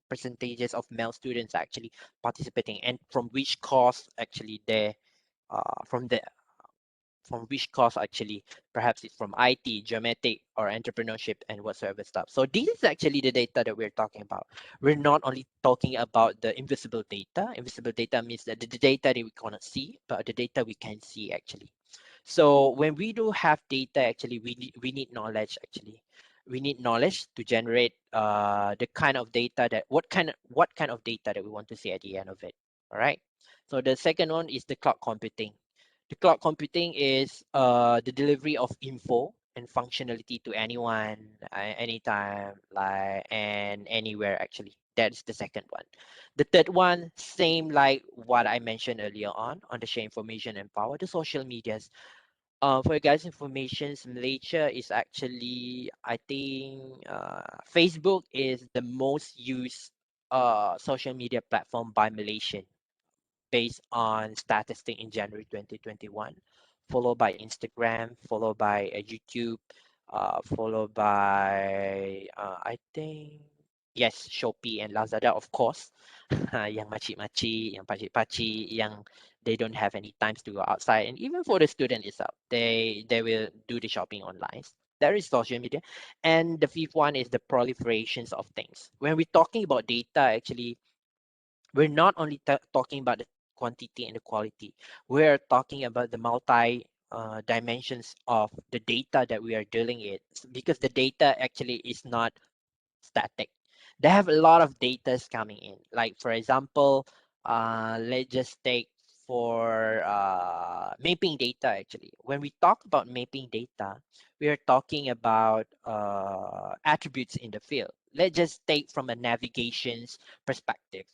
percentages of male students are actually participating, and from which course actually they from the from which course actually, perhaps it's from IT, geometric, or entrepreneurship, and whatsoever stuff. So this is actually the data that we're talking about. We're not only talking about the invisible data. Invisible data means that the data that we cannot see, but the data we can see actually. So when we do have data, actually, we need knowledge actually. We need knowledge to generate the kind of data that what kind of data that we want to see at the end of it. All right. So the second one is the cloud computing. The cloud computing is the delivery of info and functionality to anyone, anytime, like and anywhere actually. That's the second one. The third one, same like what I mentioned earlier on the share information and power, the social medias. For your guys' information, Malaysia is actually, I think, Facebook is the most used social media platform by Malaysian based on statistic in January 2021, followed by Instagram, followed by YouTube, followed by I think yes, Shopee and Lazada, of course. Yang makcik-makcik, yang pakcik-pakcik, yang they don't have any times to go outside, and even for the student itself, they will do the shopping online. There is social media, and the fifth one is the proliferations of things. When we're talking about data, actually, we're not only talking about the quantity and the quality. We're talking about the multi dimensions of the data that we are dealing with, because the data actually is not static. They have a lot of data coming in. Like for example, let's just take for mapping data actually. When we talk about mapping data, we are talking about attributes in the field. Let's just take from a navigations perspective.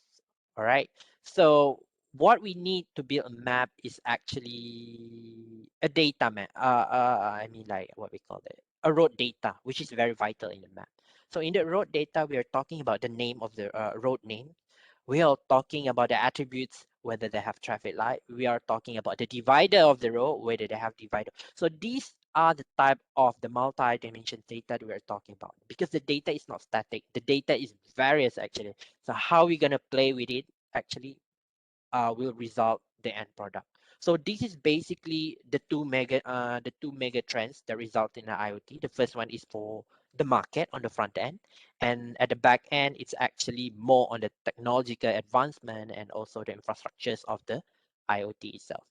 All right. So what we need to build a map is actually a data map. I mean like what we call it, a road data, which is very vital in the map. So in the road data, we are talking about the name of the road name. We are talking about the attributes, whether they have traffic light. We are talking about the divider of the road, whether they have divider. So these are the type of the multi-dimension data that we are talking about, because the data is not static. The data is various actually. So how we gonna play with it actually will result the end product. So this is basically the two mega trends that result in the IoT. The first one is for the market on the front end, and at the back end, it's actually more on the technological advancement and also the infrastructures of the IoT itself.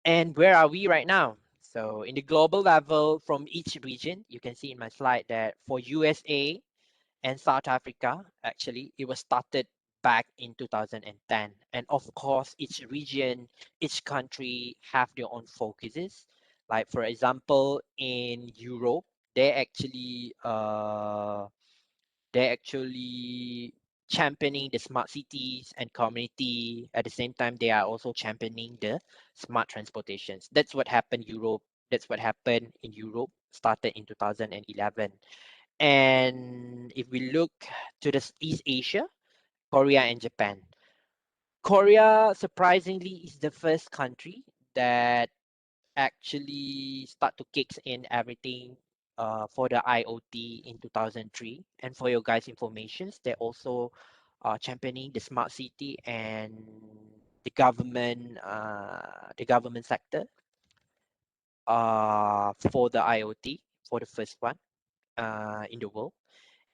And where are we right now? So in the global level, from each region, you can see in my slide that for USA and South Africa, actually, it was started back in 2010. And of course, each region, each country have their own focuses. Like for example, in Europe, they actually they're actually championing the smart cities and community. At the same time, they are also championing the smart transportations. That's what happened Europe. That's what happened in Europe, started in 2011. And if we look to the East Asia, Korea and Japan. Korea, surprisingly, is the first country that actually start to kicks in everything for the IoT in 2003. And for your guys' informations, they're also championing the smart city and the government sector for the IoT for the first one in the world.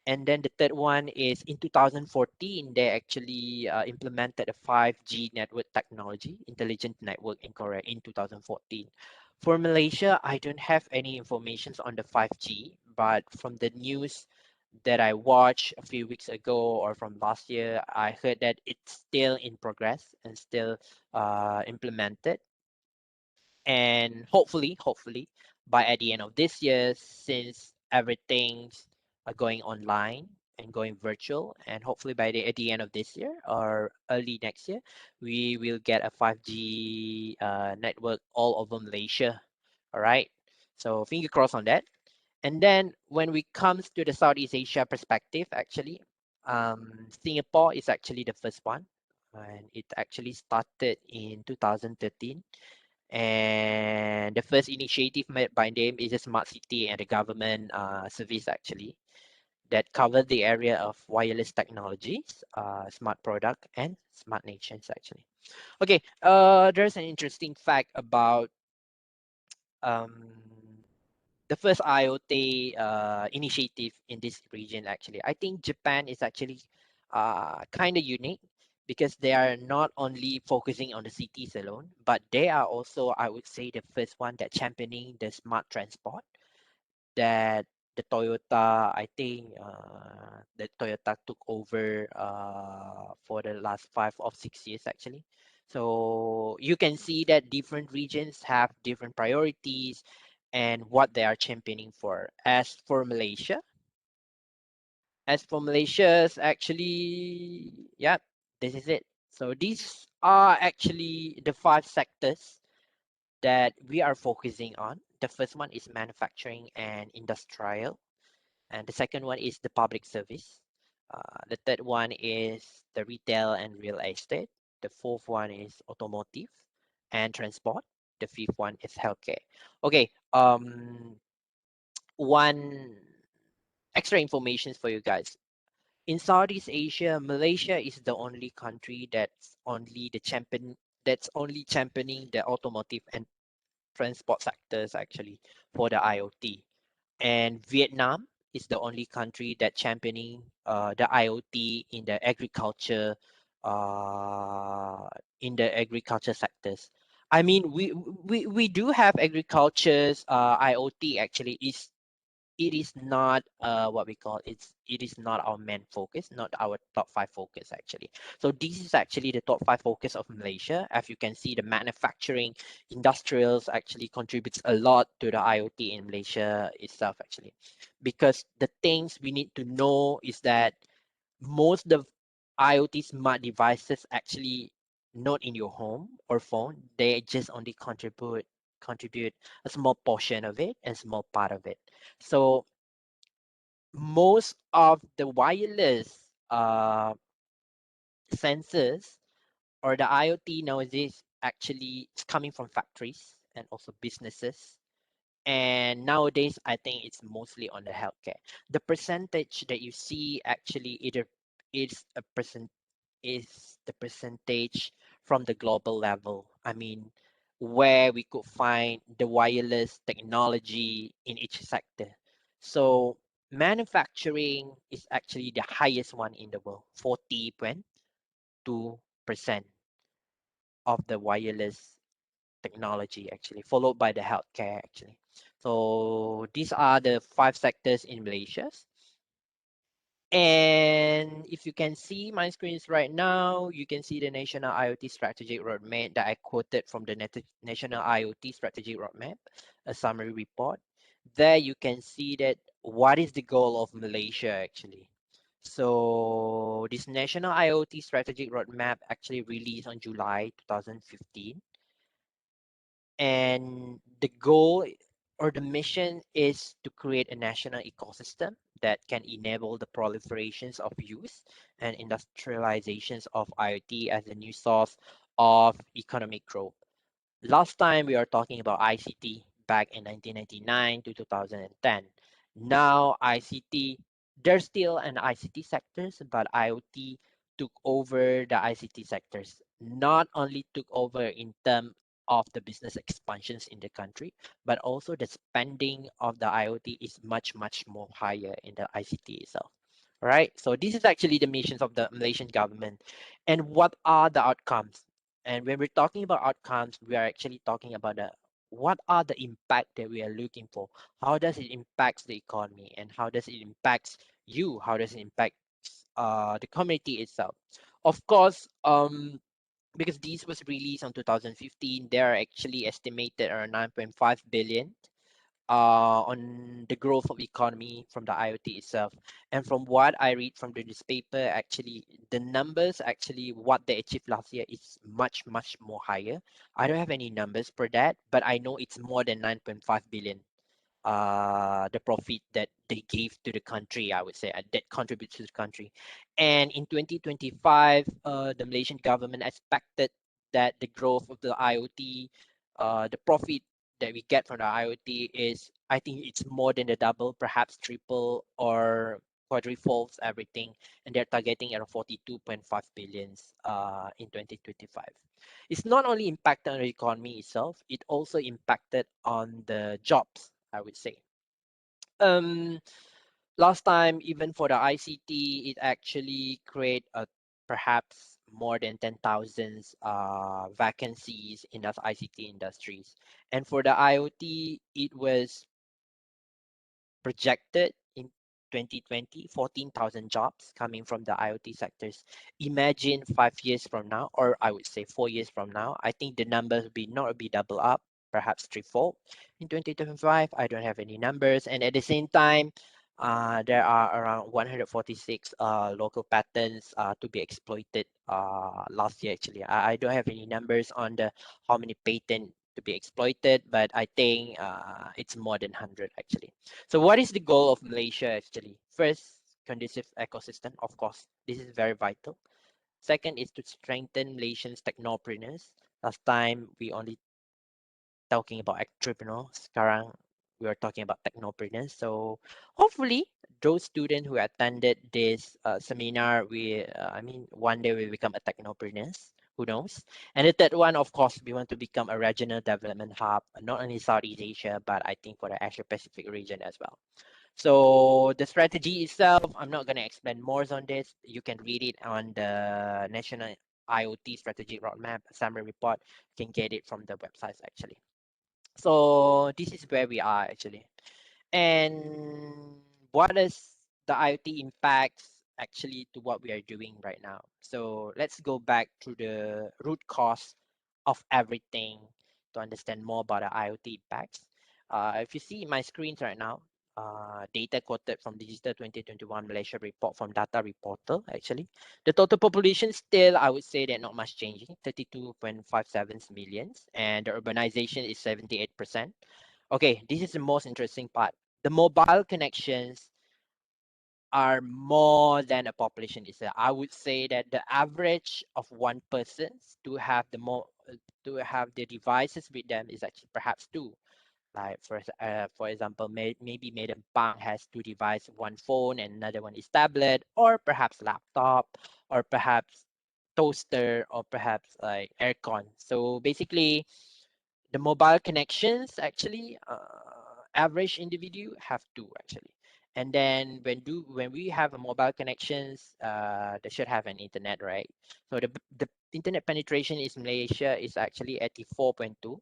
And then the third one is in 2014, they actually implemented a 5G network technology, intelligent network in Korea in 2014. For Malaysia, I don't have any information on the 5G, but from the news that I watched a few weeks ago or from last year, I heard that it's still in progress and still implemented. And hopefully by at the end of this year, since everything's going online and going virtual, and hopefully by at the end of this year or early next year, we will get a 5G network all over Malaysia. All right, so finger crossed on that. And then when we comes to the Southeast Asia perspective, actually, Singapore is actually the first one, and it actually started in 2013. And the first initiative made by them is a smart city and a government service actually that covered the area of wireless technologies, smart product, and smart nations actually. Okay, there's an interesting fact about um, the first IoT initiative in this region actually. I think Japan is actually kind of unique because they are not only focusing on the cities alone, but they are also, I would say, the first one that championing the smart transport that the Toyota, I think the Toyota took over for the last 5 or 6 years actually. So you can see that different regions have different priorities and what they are championing for. As for Malaysia's actually, yeah, this is it. So these are actually the 5 sectors that we are focusing on. The first one is manufacturing and industrial. And the second one is the public service. The third one is the retail and real estate. The fourth one is automotive and transport. The fifth one is healthcare. Okay, one extra information for you guys. In Southeast Asia, Malaysia is the only country that's only championing the automotive and transport sectors actually for the IoT. And Vietnam is the only country that championing the IoT in the agriculture sectors. I mean, we do have agriculture's IoT actually. It is not what we call it is not our main focus, not our top 5 focus actually. So this is actually the top 5 focus of Malaysia. As you can see, the manufacturing industrials actually contributes a lot to the IoT in Malaysia itself actually, because the things we need to know is that most of IoT smart devices actually not in your home or phone. They just only contribute a small portion of it and small part of it. So most of the wireless sensors or the IoT nowadays actually is coming from factories and also businesses. And nowadays, I think it's mostly on the healthcare. The percentage that you see actually either is a percent is the percentage from the global level. I mean, where we could find the wireless technology in each sector. So manufacturing is actually the highest one in the world, 40.2% of the wireless technology actually, followed by the healthcare actually. So these are the 5 sectors in Malaysia. And if you can see my screens right now, you can see the National IoT Strategic Roadmap that I quoted from the National IoT Strategic Roadmap, a summary report. There you can see that what is the goal of Malaysia actually. So this National IoT Strategic Roadmap actually released on July 2015. And the goal or the mission is to create a national ecosystem that can enable the proliferations of use and industrializations of IoT as a new source of economic growth. Last time we are talking about ICT back in 1999 to 2010. Now ICT, there's still an ICT sectors, but IoT took over the ICT sectors. Not only took over in terms of the business expansions in the country, but also the spending of the IoT is much, much more higher in the ICT itself. All right. So this is actually the missions of the Malaysian government. And what are the outcomes? And when we're talking about outcomes, we are actually talking about what are the impact that we are looking for? How does it impact the economy, and how does it impact you? How does it impact the community itself? Of course, because this was released on 2015, there are actually estimated around 9.5 billion on the growth of economy from the IoT itself. And from what I read from the newspaper, actually, the numbers actually what they achieved last year is much, much more higher. I don't have any numbers for that, but I know it's more than 9.5 billion the profit that they gave to the country, I would say, that contributes to the country. And in 2025, the Malaysian government expected that the growth of the IoT, the profit that we get from the IoT is, I think it's more than the double, perhaps triple or quadruples everything. And they're targeting around 42.5 billions in 2025. It's not only impacted on the economy itself, it also impacted on the jobs, I would say. Um, Last time, even for the ICT, it actually create perhaps more than 10,000 vacancies in those ICT industries. And for the IoT, it was projected in 2020, 14,000 jobs coming from the IoT sectors. Imagine 5 years from now, or I would say 4 years from now, I think the numbers will be not be double up, perhaps threefold. In 2025, I don't have any numbers. And at the same time, there are around 146 local patents to be exploited last year. Actually, I don't have any numbers on the how many patents to be exploited, but I think it's more than 100 actually. So what is the goal of Malaysia actually? First, conducive ecosystem, of course. This is very vital. Second is to strengthen Malaysians technopreneurs. Last time we only talking about entrepreneurs. Sekarang we are talking about technopreneurs. So hopefully those students who attended this seminar, I mean, one day we become a technopreneurs. Who knows? And the third one, of course, we want to become a regional development hub, not only Southeast Asia, but I think for the Asia Pacific region as well. So the strategy itself, I'm not going to explain more on this. You can read it on the National IoT Strategic Roadmap summary report. You can get it from the websites actually. So this is where we are actually. And what is the IoT impacts actually to what we are doing right now? So let's go back to the root cause of everything to understand more about the IoT impacts. If you see my screens right now, data quoted from Digital 2021 Malaysia report from Data Reporter actually. The total population still, I would say they're not much changing, 32.57 millions, and the urbanization is 78%. Okay, this is the most interesting part. The mobile connections are more than a population itself. I would say that the average of one person to have the devices with them is actually perhaps two. Like for example, maybe Madam Pang has two devices, one phone and another one is tablet, or perhaps laptop, or perhaps toaster or perhaps like aircon. So basically, the mobile connections actually average individual have two actually. And then when we have a mobile connections, they should have an internet, right? So the internet penetration in Malaysia is actually at 4.2.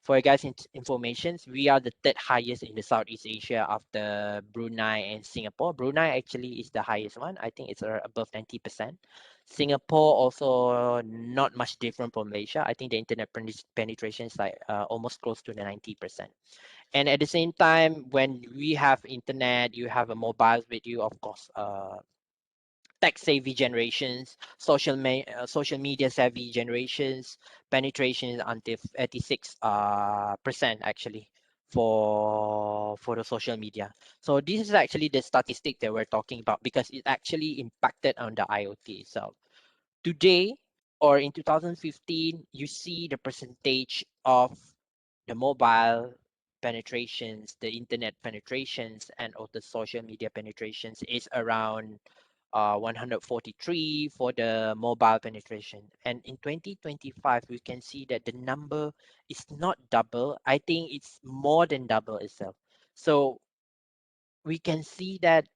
For you guys' informations, we are the third highest in the Southeast Asia after Brunei and Singapore. Brunei actually is the highest one. I think it's above 90%. Singapore also not much different from Malaysia. I think the internet penetration is like almost close to the 90%. And at the same time, when we have internet, you have a mobile with you, of course, tech savvy generations, social media savvy generations, penetration is until 86% actually for the social media. So this is actually the statistic that we're talking about because it actually impacted on the IoT itself. Today or in 2015, you see the percentage of the mobile penetrations, the internet penetrations, and of the social media penetrations is around 143 for the mobile penetration. And in 2025, we can see that the number is not double. I think it's more than double itself. So we can see that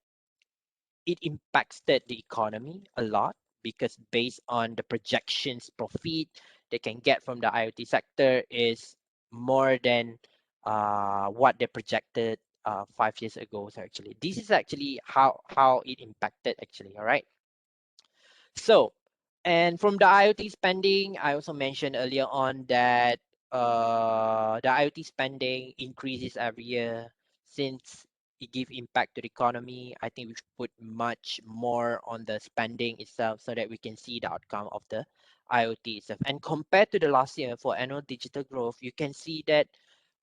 it impacted the economy a lot because based on the projections profit they can get from the IoT sector is more than what they projected 5 years ago. So actually, this is actually how it impacted actually. All right. So, and from the IoT spending, I also mentioned earlier on that the IoT spending increases every year since it gives impact to the economy. I think we should put much more on the spending itself so that we can see the outcome of the IoT itself. And compared to the last year for annual digital growth, you can see that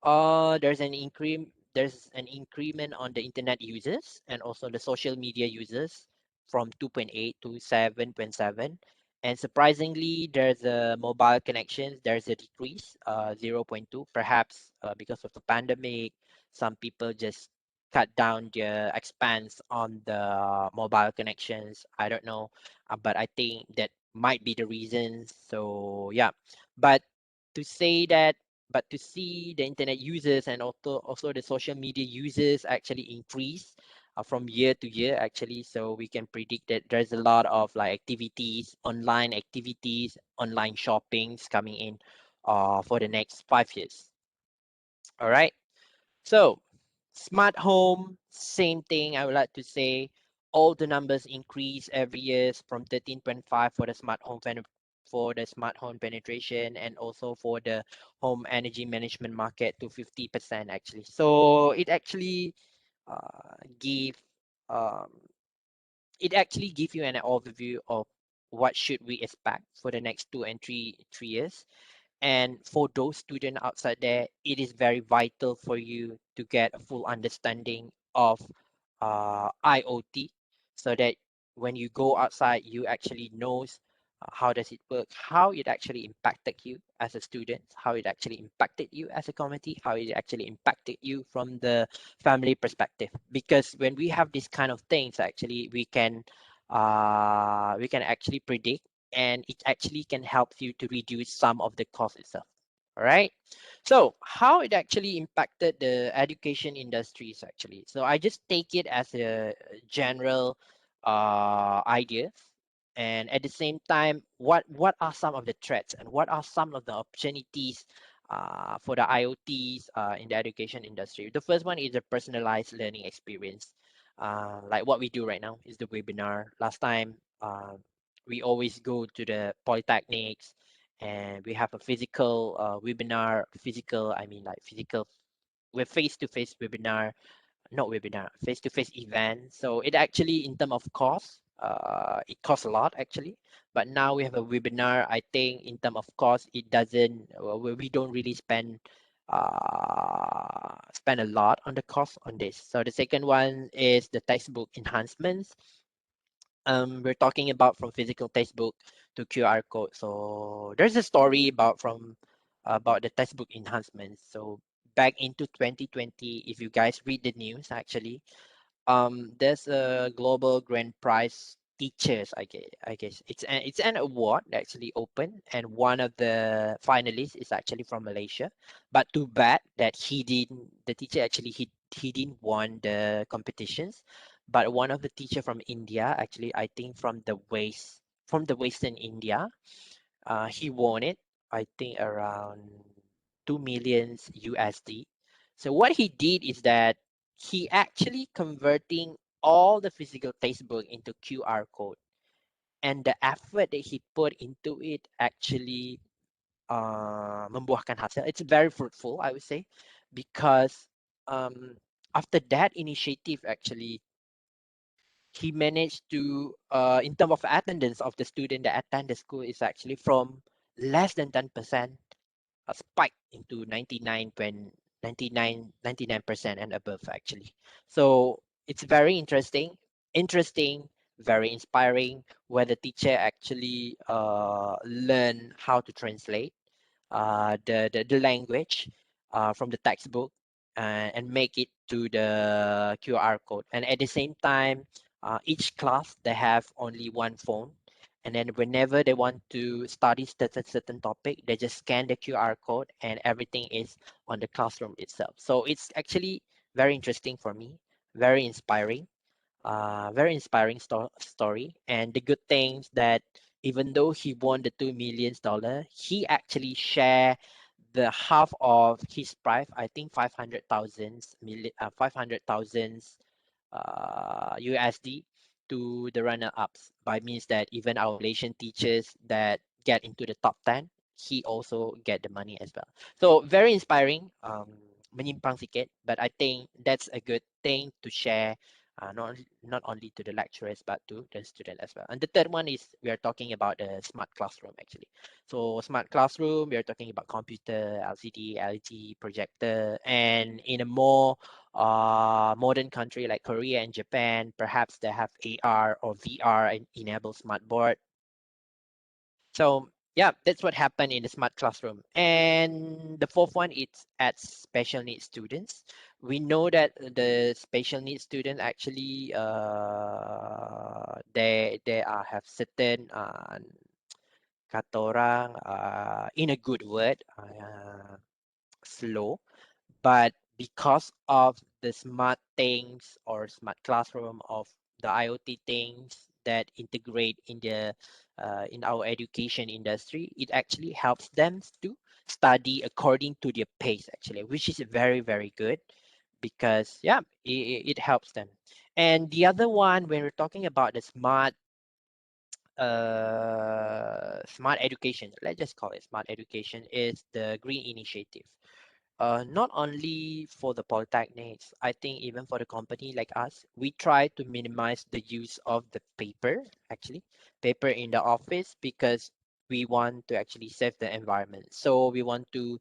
there's an increment on the internet users and also the social media users from 2.8 to 7.7. And surprisingly, there's a mobile connections. There's a decrease, 0.2, perhaps because of the pandemic. Some people just cut down their expense on the mobile connections. I don't know, but I think that might be the reason. So yeah, but to say that, but to see the internet users and also the social media users actually increase from year to year actually, so we can predict that there's a lot of like activities, online shoppings coming in for the next 5 years. All right. So smart home, same thing. I would like to say all the numbers increase every year from 13.5 for the smart home penetration and also for the home energy management market to 50% actually. So it actually give um, it actually give you an overview of what should we expect for the next 2 and 3 years. And for those students outside there, it is very vital for you to get a full understanding of IoT so that when you go outside, you actually knows how does it work, how it actually impacted you as a student, how it actually impacted you as a community, how it actually impacted you from the family perspective. Because when we have these kind of things, actually, we can actually predict and it actually can help you to reduce some of the cost itself. All right. So how it actually impacted the education industries actually. So I just take it as a general idea. And at the same time, what are some of the threats and what are some of the opportunities for the IoTs in the education industry? The first one is a personalized learning experience. Like what we do right now is the webinar. Last time, we always go to the polytechnics and we have a physical webinar. Physical, I mean like physical with face-to-face webinar, not webinar, face-to-face event. So it actually, in terms of cost, it costs a lot actually. But now we have a webinar. I think in terms of cost, it doesn't. We don't really spend a lot on the cost on this. So the second one is the textbook enhancements. We're talking about from physical textbook to QR code. So there's a story about the textbook enhancements. So back into 2020, if you guys read the news, actually, there's a global grand prize teachers. I guess it's an award actually open, and one of the finalists is actually from Malaysia. But too bad that the teacher actually he didn't won the competitions. But one of the teacher from India, actually, I think from the Western India, he won it. I think around 2 million USD. So what he did is that he actually converting all the physical textbook into QR code, and the effort that he put into it actually membuahkan hasil. It's very fruitful, I would say, because um, after that initiative, actually, he managed to, in terms of attendance of the student that attend the school, is actually from less than 10% a spike into 99% and above, actually. So it's very interesting, very inspiring, where the teacher actually learn how to translate the language from the textbook and make it to the QR code. And at the same time, each class they have only one phone, and then whenever they want to study certain topic, they just scan the QR code and everything is on the classroom itself. So it's actually very interesting for me, very inspiring, story. And the good things that even though he won the $2 million, he actually share the half of his prize, I think 500,000 USD to the runner-ups, by means that even our Malaysian teachers that get into the top 10, he also get the money as well. So very inspiring, menyimpang sikit, but I think that's a good thing to share, not only to the lecturers but to the student as well. And the third one is we are talking about the smart classroom, actually. So smart classroom, we are talking about computer, LCD, LED, projector, and in a more modern country like Korea and Japan, perhaps they have AR or VR and enable smart board. So yeah, that's what happened in the smart classroom. And the fourth one is at special needs students. We know that the special needs student actually they have certain kata orang in a good word slow, but because of the smart things or smart classroom of the IoT things that integrate in our education industry, it actually helps them to study according to their pace, actually, which is very, very good, because yeah, it helps them. And the other one, when we're talking about the smart education, let's just call it smart education, is the green initiative. Not only for the polytechnics, I think even for the company like us, we try to minimize the use of the paper, actually, paper in the office, because we want to actually save the environment. So we want to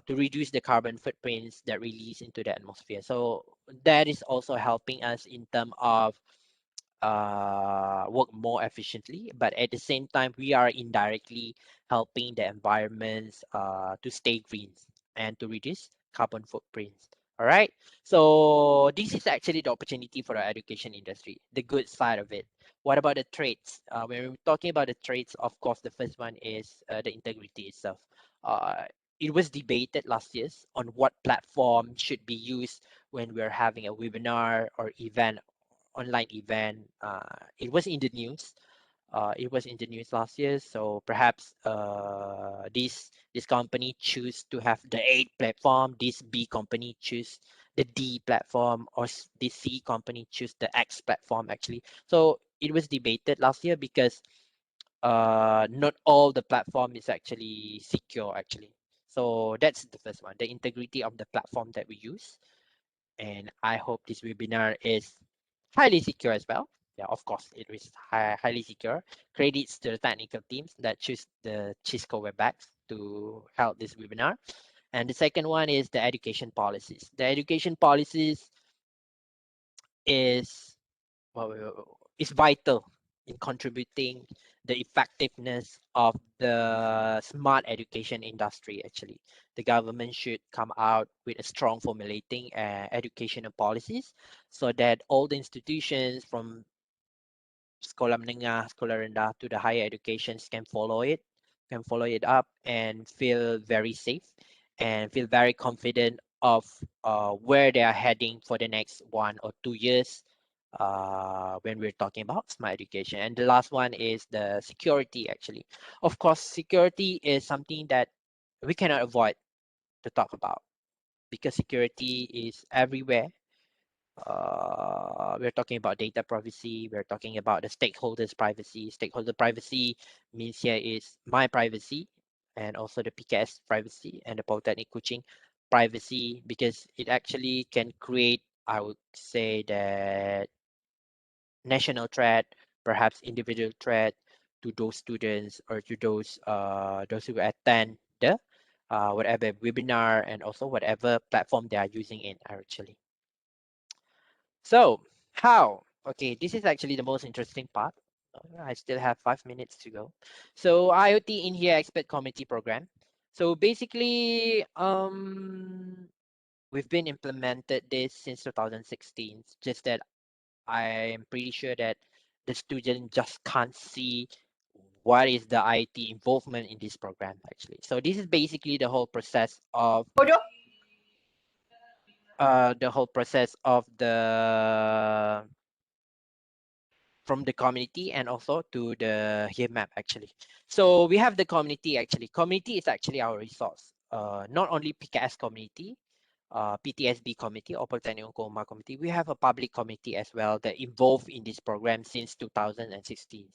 reduce the carbon footprints that release into the atmosphere. So that is also helping us in terms of work more efficiently, but at the same time we are indirectly helping the environments to stay green and to reduce carbon footprints. All right, so this is actually the opportunity for the education industry, the good side of it. What about the traits? When we're talking about the traits, of course the first one is the integrity itself. uh, it was debated last year on what platform should be used when we're having a webinar or event, online event. It was in the news. It was in the news last year. So perhaps this company choose to have the A platform. This B company choose the D platform, or this C company choose the X platform, actually. So it was debated last year because not all the platform is actually secure, actually. So that's the first one, the integrity of the platform that we use. And I hope this webinar is highly secure as well. Yeah, of course, it is highly secure. Credits to the technical teams that choose the Cisco WebEx to help this webinar. And the second one is the education policies. The education policies is, well, is vital in contributing the effectiveness of the smart education industry, actually. The government should come out with a strong formulating educational policies, so that all the institutions from sekolah menengah, sekolah rendah to the higher educations can follow it up and feel very safe and feel very confident of where they are heading for the next 1 or 2 years when we're talking about smart education. And the last one is the security actually. Of course, security is something that we cannot avoid to talk about because security is everywhere. We're talking about data privacy. We're talking about the stakeholders' privacy. Stakeholder privacy means here is my privacy and also the PKS privacy and the Polytechnic Kuching privacy, because it actually can create, I would say, that national threat, perhaps individual threat to those students or to those who attend the whatever webinar and also whatever platform they are using in actually. So how? Okay, this is actually the most interesting part. I still have 5 minutes to go. So IoT in here expert community program. So basically, we've been implemented this since 2016. Just that I'm pretty sure that the student just can't see what is the IT involvement in this program actually. So this is basically the whole process of the from the community and also to the here map actually. So we have the community actually. Community is actually our resource. Not only PKS community, PTSB committee or Polytechnic Oklahoma committee, we have a public committee as well that involved in this program since 2016.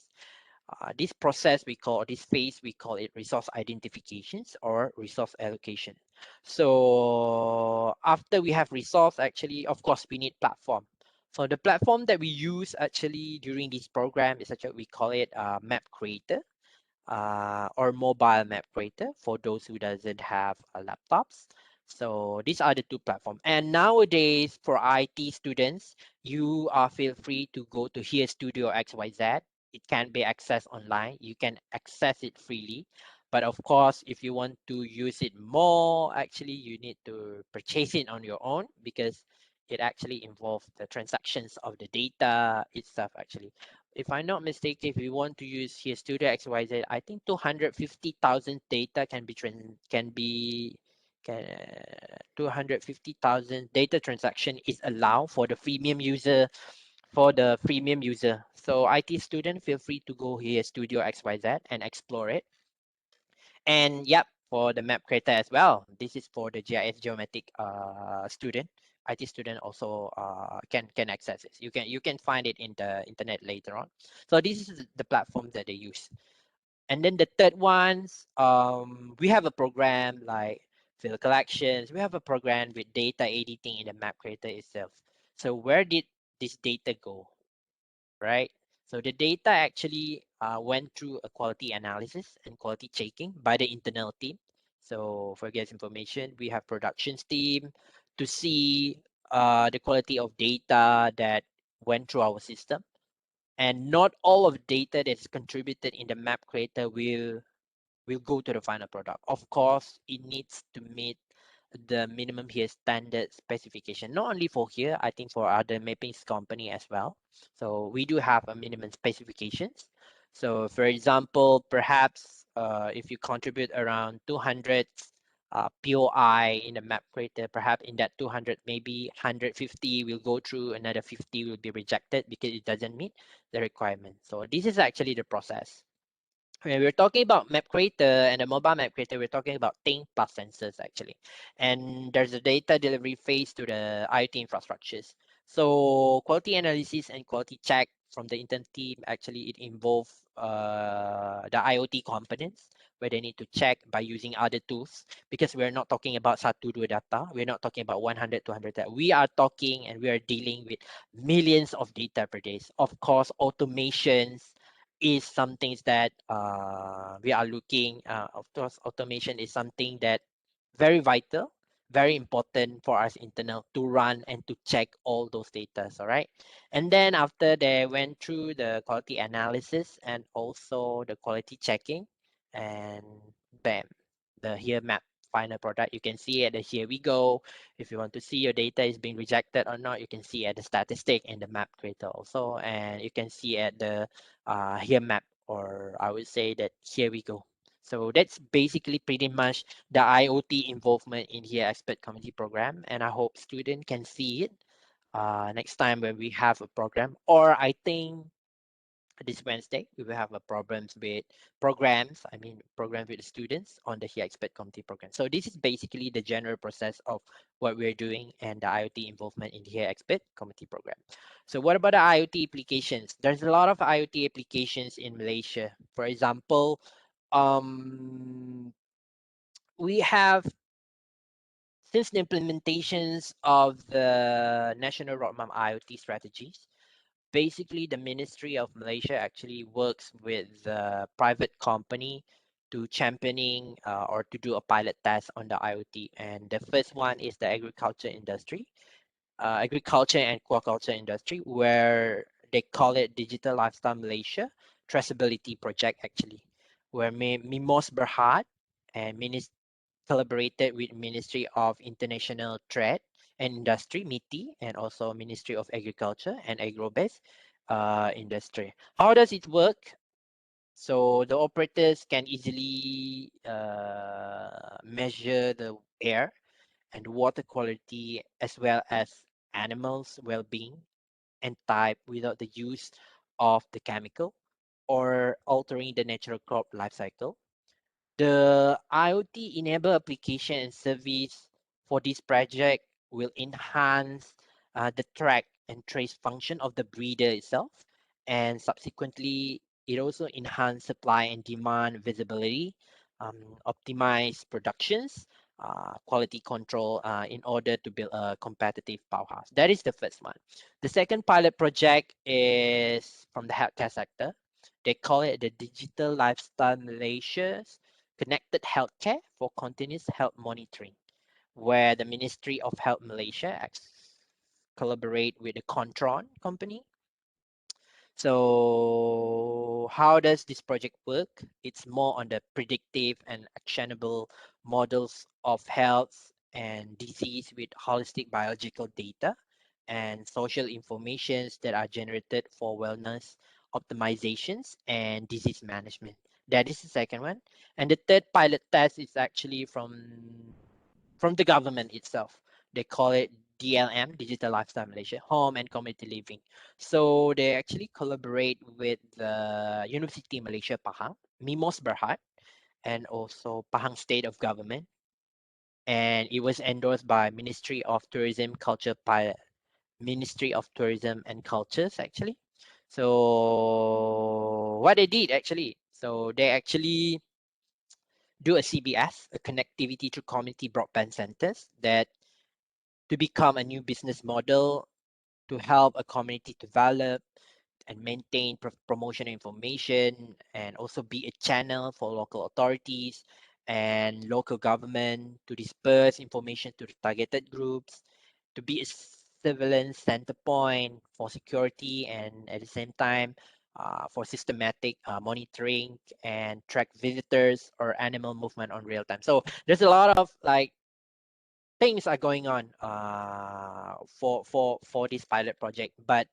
This process we call, this phase we call it resource identifications or resource allocation. So after we have resource, actually, of course, we need platform. So the platform that we use actually during this program is actually, we call it map creator or mobile map creator for those who doesn't have laptops. So these are the two platforms. And nowadays for IT students, you feel free to go to Here Studio XYZ. It can be accessed online. You can access it freely. But of course, if you want to use it more, actually, you need to purchase it on your own because it actually involves the transactions of the data itself actually. If I'm not mistaken, if we want to use here Studio XYZ, I think 250,000 data can be 250,000 data transaction is allowed for the freemium user. So IT student, feel free to go here Studio XYZ and explore it. And yep, for the map creator as well. This is for the GIS geometric student. IT student also can access it. You can find it in the internet later on. So this is the platform that they use. And then the third ones, we have a program like field collections. We have a program with data editing in the map creator itself. So where did this data go, right? So the data actually went through a quality analysis and quality checking by the internal team. So for guys information, we have productions team to see the quality of data that went through our system. And not all of data that's contributed in the map creator will go to the final product. Of course, it needs to meet the minimum here standard specification, not only for here, I think for other mappings company as well. So we do have a minimum specifications. So for example, perhaps if you contribute around 200 POI in the map creator, perhaps in that 200, maybe 150 will go through, another 50 will be rejected because it doesn't meet the requirement. So this is actually the process. When we're talking about map creator and a mobile map creator, we're talking about thing plus sensors actually. And there's a data delivery phase to the IoT infrastructures. So quality analysis and quality check from the intern team, actually it involves the IoT components where they need to check by using other tools, because we're not talking about satu dua data. We're not talking about 100, 200 data. We are talking and we are dealing with millions of data per day. Of course, automations is something that we are looking. Of course, automation is something that very vital, very important for us internal to run and to check all those data. All right. And then after they went through the quality analysis and also the quality checking, and bam, the here map final product. You can see it, here we go. If you want to see your data is being rejected or not, you can see at the statistic and the map creator also, and you can see at the here map, or I would say that here we go. So that's basically pretty much the IoT involvement in here expert community program, and I hope students can see it next time when we have a program, or I think this Wednesday, we will have a programs with programs with the students on the here expert community program. So this is basically the general process of what we're doing and the IoT involvement in the here expert community program. So what about the IoT applications? There's a lot of IoT applications in Malaysia. For example, we have, since the implementations of the National Roadmap IoT strategies, basically the Ministry of Malaysia actually works with the private company to championing or to do a pilot test on the IoT. And the first one is the agriculture industry, agriculture and aquaculture industry, where they call it Digital Lifestyle Malaysia Traceability Project actually, where Mimos Berhad and collaborated with Ministry of International Trade and Industry, MITI, and also Ministry of Agriculture and Agrobase Industry. How does it work? So the operators can easily measure the air and water quality as well as animals' well-being and type without the use of the chemical or altering the natural crop life cycle. The IoT enable application and service for this project will enhance the track and trace function of the breeder itself, and subsequently it also enhance supply and demand visibility, optimize productions, quality control in order to build a competitive powerhouse. That is the first one. The second pilot project is from the healthcare sector. They call it the Digital Lifestyle Malaysia's Connected Healthcare for Continuous Health Monitoring, where the Ministry of Health Malaysia collaborate with the Contron company. So how does this project work? It's more on the predictive and actionable models of health and disease with holistic biological data and social informations that are generated for wellness optimizations and disease management. That is the second one. And the third pilot test is actually from the government itself. They call it DLM, Digital Lifestyle Malaysia, Home and Community Living. So they actually collaborate with the University Malaysia Pahang, Mimos Berhad, and also Pahang State of Government. And it was endorsed by Ministry of Tourism, Ministry of Tourism and Cultures actually. So what they did actually, so they actually do a CBS, a connectivity to community broadband centers, that to become a new business model to help a community develop and maintain promotion information, and also be a channel for local authorities and local government to disperse information to the targeted groups, to be a surveillance center point for security, and at the same time for systematic monitoring and track visitors or animal movement on real time. So there's a lot of like things are going on for this pilot project, but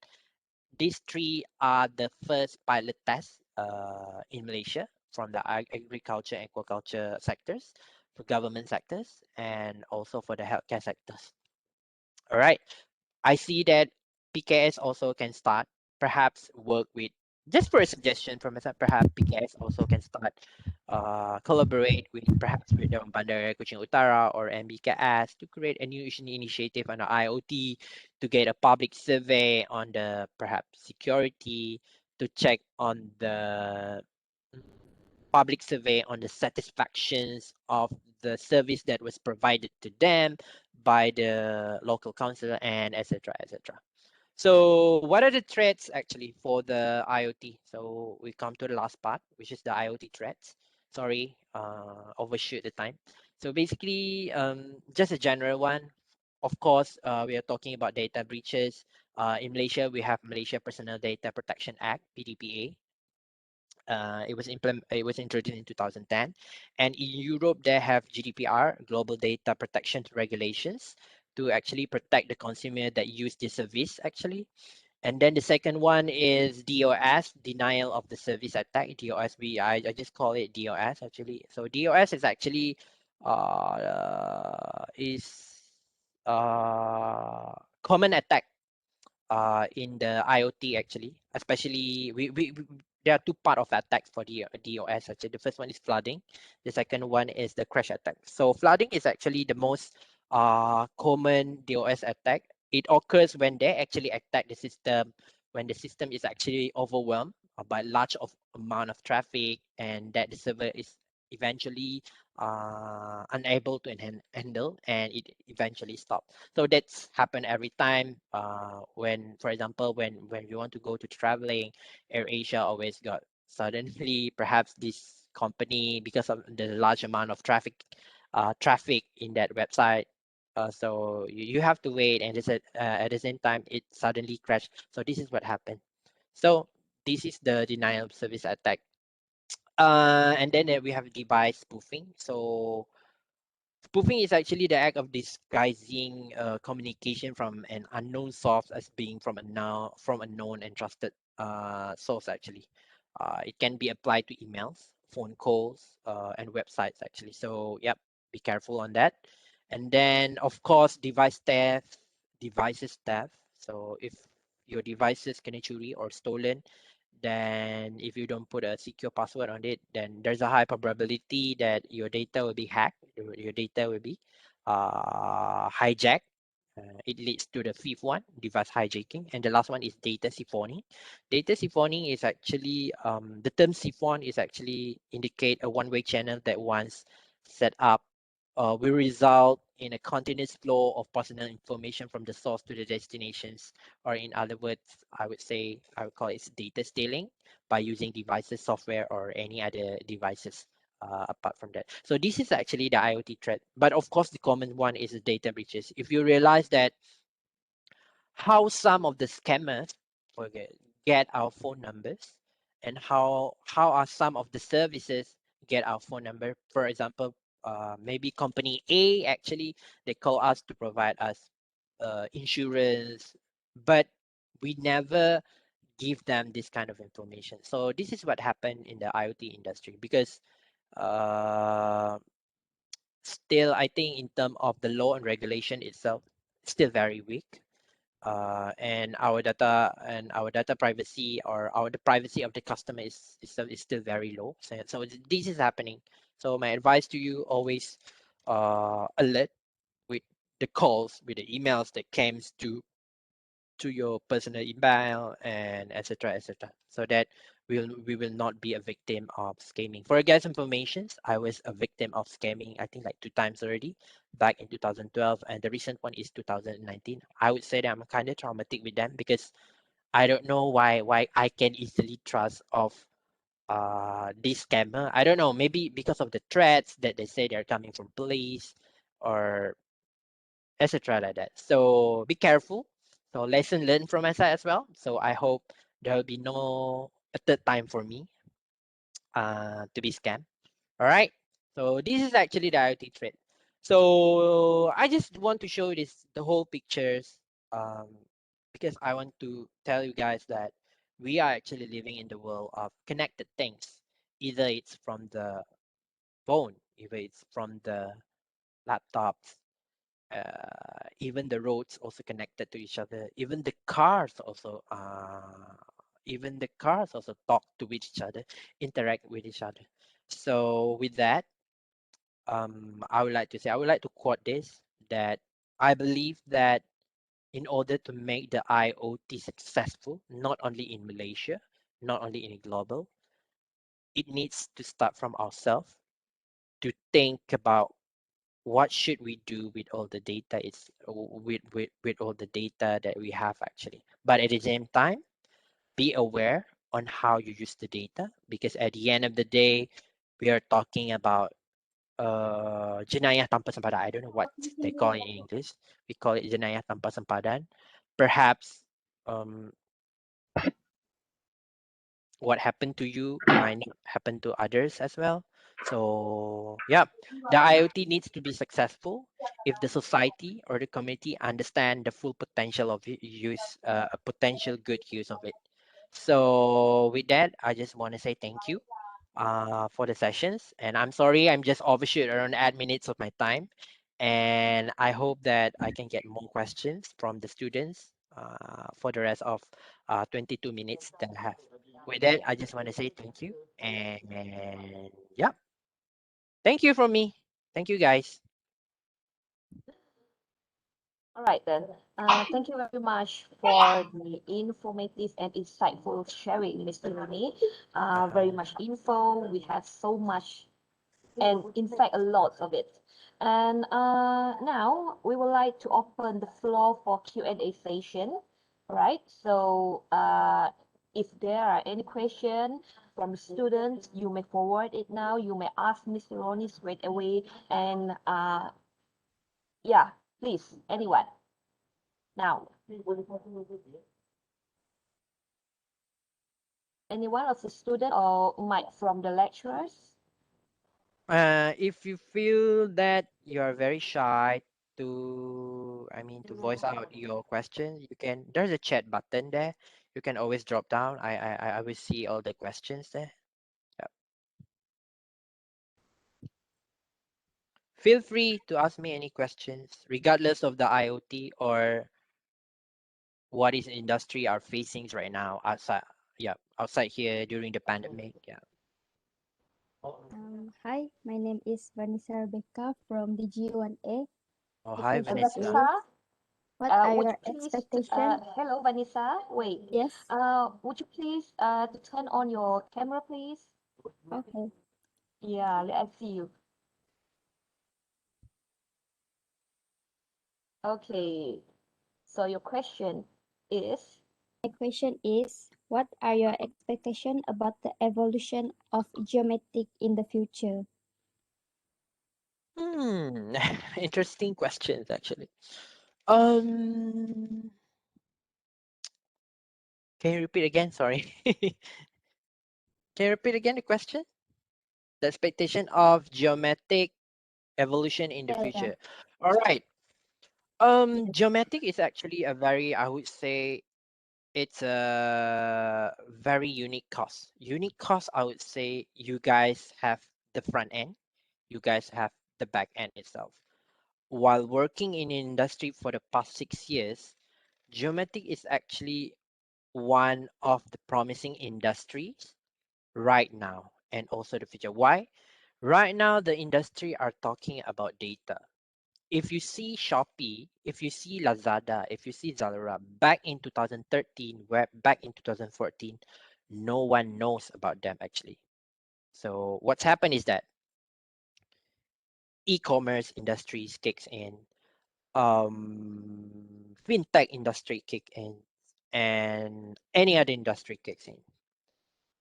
these three are the first pilot tests in Malaysia from the agriculture and aquaculture sectors, for government sectors, and also for the healthcare sectors. All right. I see that PKS also can start, perhaps work with, just for a suggestion from myself, perhaps PKS also can start collaborate with perhaps with the Bandar Kuching Utara or MBKS to create a new initiative on the IoT, to get a public survey on the perhaps security, to check on the public survey on the satisfactions of the service that was provided to them by the local council, and etc. etc. So what are the threats actually for the IoT? So we come to the last part, which is the IoT threats. Sorry, overshoot the time. So basically, just a general one. Of course, we are talking about data breaches. In Malaysia, we have Malaysia Personal Data Protection Act, PDPA. It was introduced in 2010, and in Europe they have GDPR, Global Data Protection Regulations, to actually protect the consumer that use the service actually. And then the second one is DOS, denial of the service attack. DOS, I just call it DOS actually. So DOS is actually common attack in the IoT actually, especially there are two part of attacks for the DOS actually. The first one is flooding, the second one is the crash attack. So flooding is actually the most common DOS attack. It occurs when they actually attack the system, when the system is actually overwhelmed by large of amount of traffic, and that the server is eventually unable to handle, and it eventually stops. So that's happened every time when, for example, when you want to go to traveling, AirAsia always got suddenly perhaps this company, because of the large amount of traffic in that website. So you have to wait, and at the same time it suddenly crashed. So this is what happened. So this is the denial of service attack. And then we have device spoofing. So spoofing is actually the act of disguising communication from an unknown source as being from a known and trusted source actually. It can be applied to emails, phone calls, and websites actually. So yep, be careful on that. And then of course devices theft. So if your devices can be churi or stolen, then if you don't put a secure password on it, then there's a high probability that your data will be hacked, your data will be hijacked. It leads to the fifth one, device hijacking. And the last one is data siphoning. Data siphoning is actually, the term siphon is actually indicate a one-way channel that once set up will result in a continuous flow of personal information from the source to the destinations, or in other words, I would call it data stealing by using devices, software, or any other devices apart from that. So this is actually the IoT threat. But of course, the common one is the data breaches. If you realize that how some of the scammers get our phone numbers, and how are some of the services get our phone number. For example, maybe company A actually they call us to provide us insurance, but we never give them this kind of information. So this is what happened in the IoT industry, because uh, still I think in terms of the law and regulation itself, still very weak. And our data privacy, or the privacy of the customer is still very low. So this is happening. So my advice to you, always alert with the calls, with the emails that comes to your personal email, and etc., so that we will not be a victim of scamming. For your guys' information, I was a victim of scamming, I think like 2 times already, back in 2012, and the recent one is 2019. I would say that I'm kind of traumatic with them, because I don't know why I can easily trust of this scammer. I don't know, maybe because of the threats that they say they're coming from police, or etc. like that. So be careful. So lesson learned from my side as well. So I hope there will be no a third time for me to be scammed. All right. So this is actually the IoT thread. So I just want to show this the whole pictures, because I want to tell you guys that we are actually living in the world of connected things. Either it's from the phone, either it's from the laptops, even the roads also connected to each other, even the cars also talk to each other, interact with each other. So with that, I would like to quote this, that I believe that in order to make the IoT successful, not only in Malaysia, not only in global, it needs to start from ourselves, to think about what should we do with all the data, with all the data that we have actually. But at the same time, be aware on how you use the data, because at the end of the day, we are talking about jenayah tanpa sempadan. I don't know what they call it in English. We call it jenayah tanpa sempadan. Perhaps what happened to you might not happen to others as well. So yeah, the IoT needs to be successful if the society or the community understand the full potential of use, a potential good use of it. So with that, I just want to say thank you for the sessions, and I'm sorry I'm just overshoot around 8 minutes of my time, and I hope that I can get more questions from the students for the rest of 22 minutes that I have. With that, I just want to say thank you, and yeah, thank you from me. Thank you, guys. All right then. Thank you very much for the informative and insightful sharing, Mr. Ronny. Very much info. We have so much, and in fact, a lot of it. And now we would like to open the floor for Q&A session. All right. So if there are any question from the students, you may forward it now. You may ask Mr. Ronny straight away. And yeah, please, anyone. Now, anyone of the student or might from the lecturers? If you feel that you are very shy to, I mean, to voice out your question, you can. There's a chat button there. You can always drop down. I will see all the questions there. Yep. Feel free to ask me any questions, regardless of the IoT or what is industry are facing right now outside. Yeah, outside here during the pandemic. Yeah. Hi, my name is Vanessa Rebecca from DG1A. Oh, The hi, question Vanessa. Vanessa, is, what are would your you please, expectations? hello Vanessa, wait, Yes, would you please to turn on your camera, please? okay. Yeah, let's see you. Okay, so your question is, My question is, what are your expectations about the evolution of geometric in the future? Interesting questions actually. Um, can you repeat again? Sorry. Can you repeat again the question? The expectation of geometric evolution in the Yeah. future. All right. Geometric is actually a very, I would say, it's a very unique course. Unique course, I would say, you guys have the front end, you guys have the back end itself. While working in industry for the past 6 years, geometric is actually one of the promising industries right now and also the future. Why? Right now, the industry are talking about data. If you see Shopee, if you see Lazada, if you see Zalora, back in 2013, back in 2014, no one knows about them actually. So what's happened is that e-commerce industries kicks in, fintech industry kick in, and any other industry kicks in.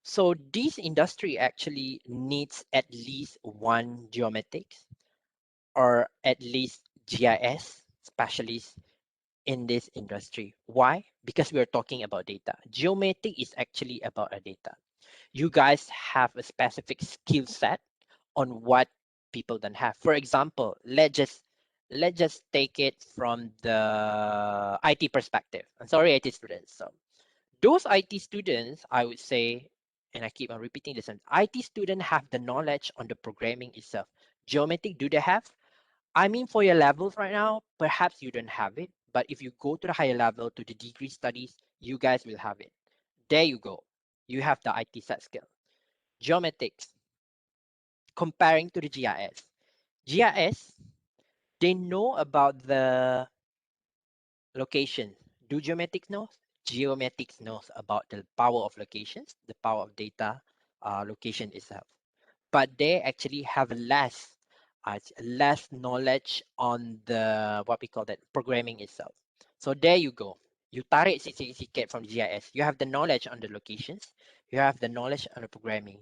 So this industry actually needs at least one geomatics or at least GIS specialist in this industry. Why? Because we are talking about data. Geomatic is actually about a data. You guys have a specific skill set on what people don't have. For example, let's just take it from the IT perspective. I'm sorry, IT students. So those IT students, I would say, and I keep on repeating this, an IT student have the knowledge on the programming itself. Geomatic, do they have? I mean, for your levels right now, perhaps you don't have it, but if you go to the higher level, to the degree studies, you guys will have it. There you go. You have the IT set skill. Geomatics, comparing to the GIS. GIS, they know about the location. Do geomatics know? Geomatics knows about the power of locations, the power of data location itself. But they actually have less knowledge on the what we call that programming itself. So there you go. You tarik sikit from GIS. You have the knowledge on the locations. You have the knowledge on the programming.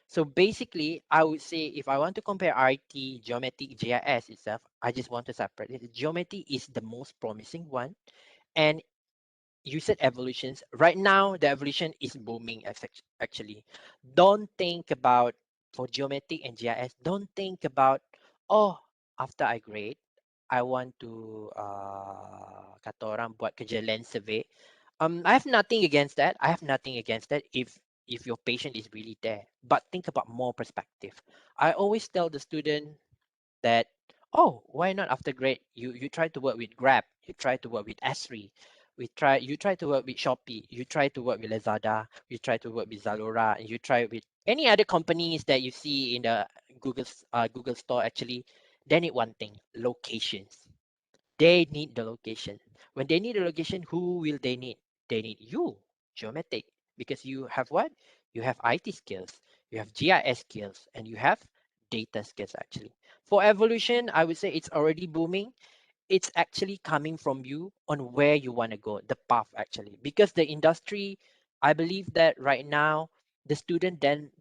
So basically, I would say if I want to compare RT, geometry, GIS itself, I just want to separate it. Geometry is the most promising one, and you said evolutions. Right now, the evolution is booming actually. Don't think about for geometric and GIS, don't think about, oh, after I grade, I want to kata orang buat kerja land survey. I have nothing against that. I have nothing against that if your patient is really there. But think about more perspective. I always tell the student that, oh, why not after grade you try to work with Grab, you try to work with Esri, you try to work with Shopee, you try to work with Lazada, you try to work with Zalora, and you try with any other companies that you see in the Google store actually. They need one thing: locations. They need the location. When they need a location, who will they need? They need you, geometric, because you have what? You have IT skills, you have GIS skills, and you have data skills actually. For evolution, I would say it's already booming. It's actually coming from you on where you want to go, the path actually. Because the industry, I believe that right now, the student then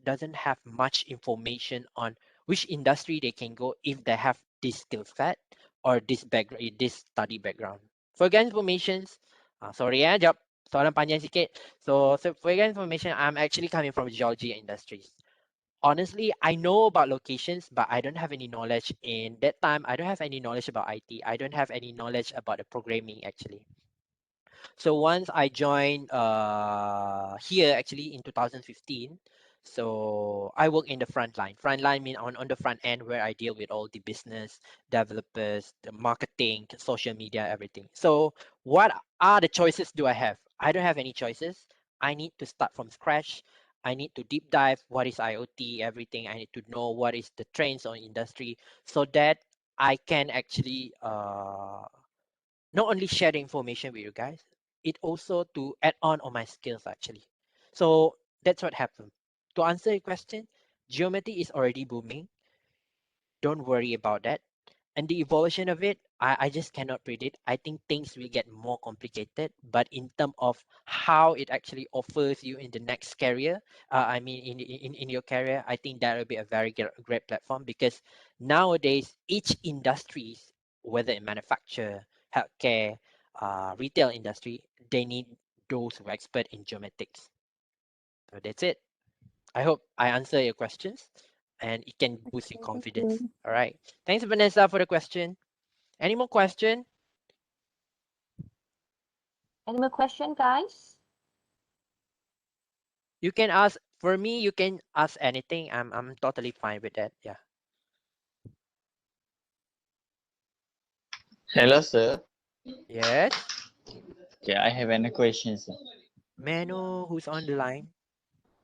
doesn't have much information on which industry they can go if they have this skill set or this background, this study background. For your informations, sorry ya, jawab soalan panjang sikit. So for your information, I'm actually coming from geology industries. Honestly, I know about locations, but I don't have any knowledge in that time. I don't have any knowledge about IT. I don't have any knowledge about the programming actually. So once I joined here actually in 2015, so I work in the front line. Front line mean on the front end where I deal with all the business developers, the marketing, social media, everything. So what are the choices do I have? I don't have any choices. I need to start from scratch. I need to deep dive what is IoT, everything. I need to know what is the trends on industry so that I can actually not only share the information with you guys, it also to add on my skills actually. So that's what happened. To answer your question, geometry is already booming. Don't worry about that. And the evolution of it, I just cannot predict. I think things will get more complicated, but in terms of how it actually offers you in the next career, I mean in your career, I think that will be a very great platform because nowadays each industries, whether in manufacture, healthcare, retail industry, they need those who are expert in geometrics. So that's it. I hope I answer your questions and it can boost your Okay, thank confidence. you. All right. Thanks, Vanessa, for the question. Any more question? Any more question, guys? You can ask for me. You can ask anything. I'm totally fine with that. Yeah. Hello, sir. Yes. Okay, I have any questions. May I know who's on the line?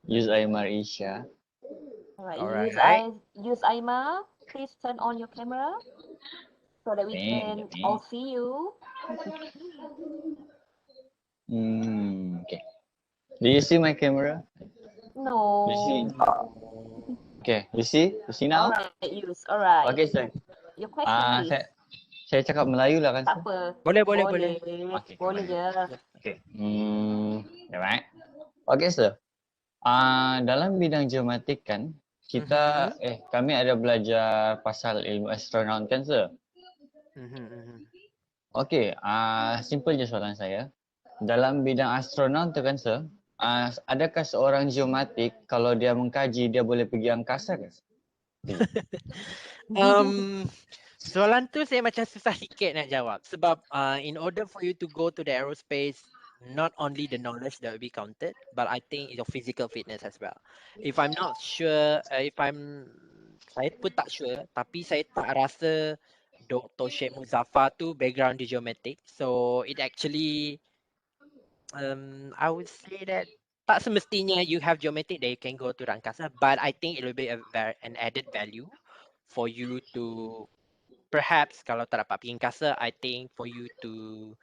Use Aymar Isha. All right, All right. use Aima. Please turn on your camera so that we Ni, can ni. all see you. Okay. Do you see my camera? You see? No. Okay, you see? You see All now? right, use. All right. Okay, sir. Your question, please. Saya cakap Melayu lah kan, Tak sir? apa. Boleh. Boleh. Okay, Boleh je. Okay. Alright. Okay, sir. Dalam bidang geometrik kan, kami ada belajar pasal ilmu astronaut kan, sir? Okay, simple je soalan saya. Dalam bidang astronaut tu kan, sir, adakah seorang geometrik kalau dia mengkaji dia boleh pergi angkasa ke? Soalan tu saya macam susah sikit nak jawab sebab in order for you to go to the aerospace, not only the knowledge that will be counted, but I think your physical fitness as well. If I'm not sure, saya pun tak sure, tapi saya tak rasa Dr. Sheikh Muzaffar tu background di geometrik, so it actually, I would say that tak semestinya you have geometrik that you can go to the angkasa, but I think it will be an added value for you to perhaps kalau tak dapat pergi angkasa, I think for you to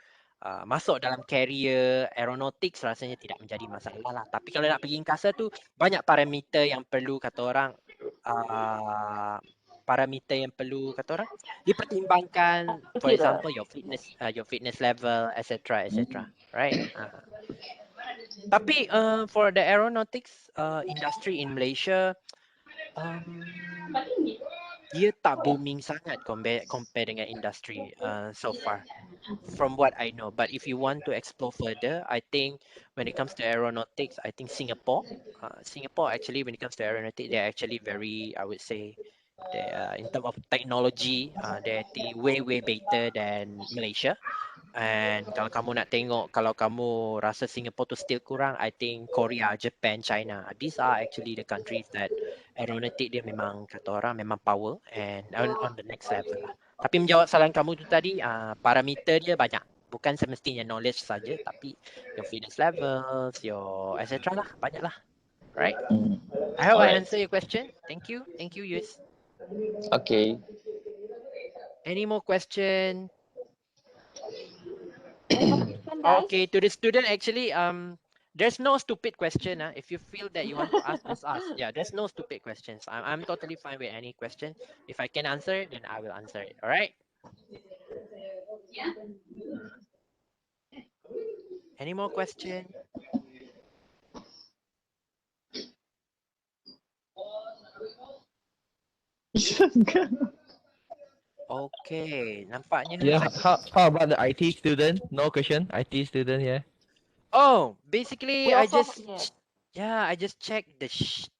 masuk dalam career aeronautics rasanya tidak menjadi masalah lah. Tapi kalau nak pergi angkasa tu banyak parameter yang perlu kata orang dipertimbangkan. For Kira. example, your fitness level, etc. Right? Tapi for the aeronautics industry in Malaysia, dia tak booming sangat compare dengan industri so far. from what I know. But if you want to explore further, I think when it comes to aeronautics, I think Singapore actually, when it comes to aeronautics, they're actually very, I would say, they in terms of technology, they're way better than Malaysia. And kalau kamu nak tengok, kalau kamu rasa Singapore tu still kurang, I think Korea, Japan, China, these are actually the countries that aeronautic dia memang kata orang memang power and on the next level lah. Tapi menjawab soalan kamu tu tadi, parameter dia banyak. Bukan semestinya knowledge saja, tapi your fitness levels, your etc. lah, banyak lah. Right? I hope I Alright. answer your question. Thank you, Yus. Okay. Any more question? Any more question, guys? Okay, to the student, actually, there's no stupid question. If you feel that you want to ask, just ask. Yeah, there's no stupid questions. I'm totally fine with any question. If I can answer it, then I will answer it. All right. Any more question? Okay, nampaknya. Yeah, how about the IT student? No question. IT student, yeah. Oh, basically, We I also just yeah. I just checked the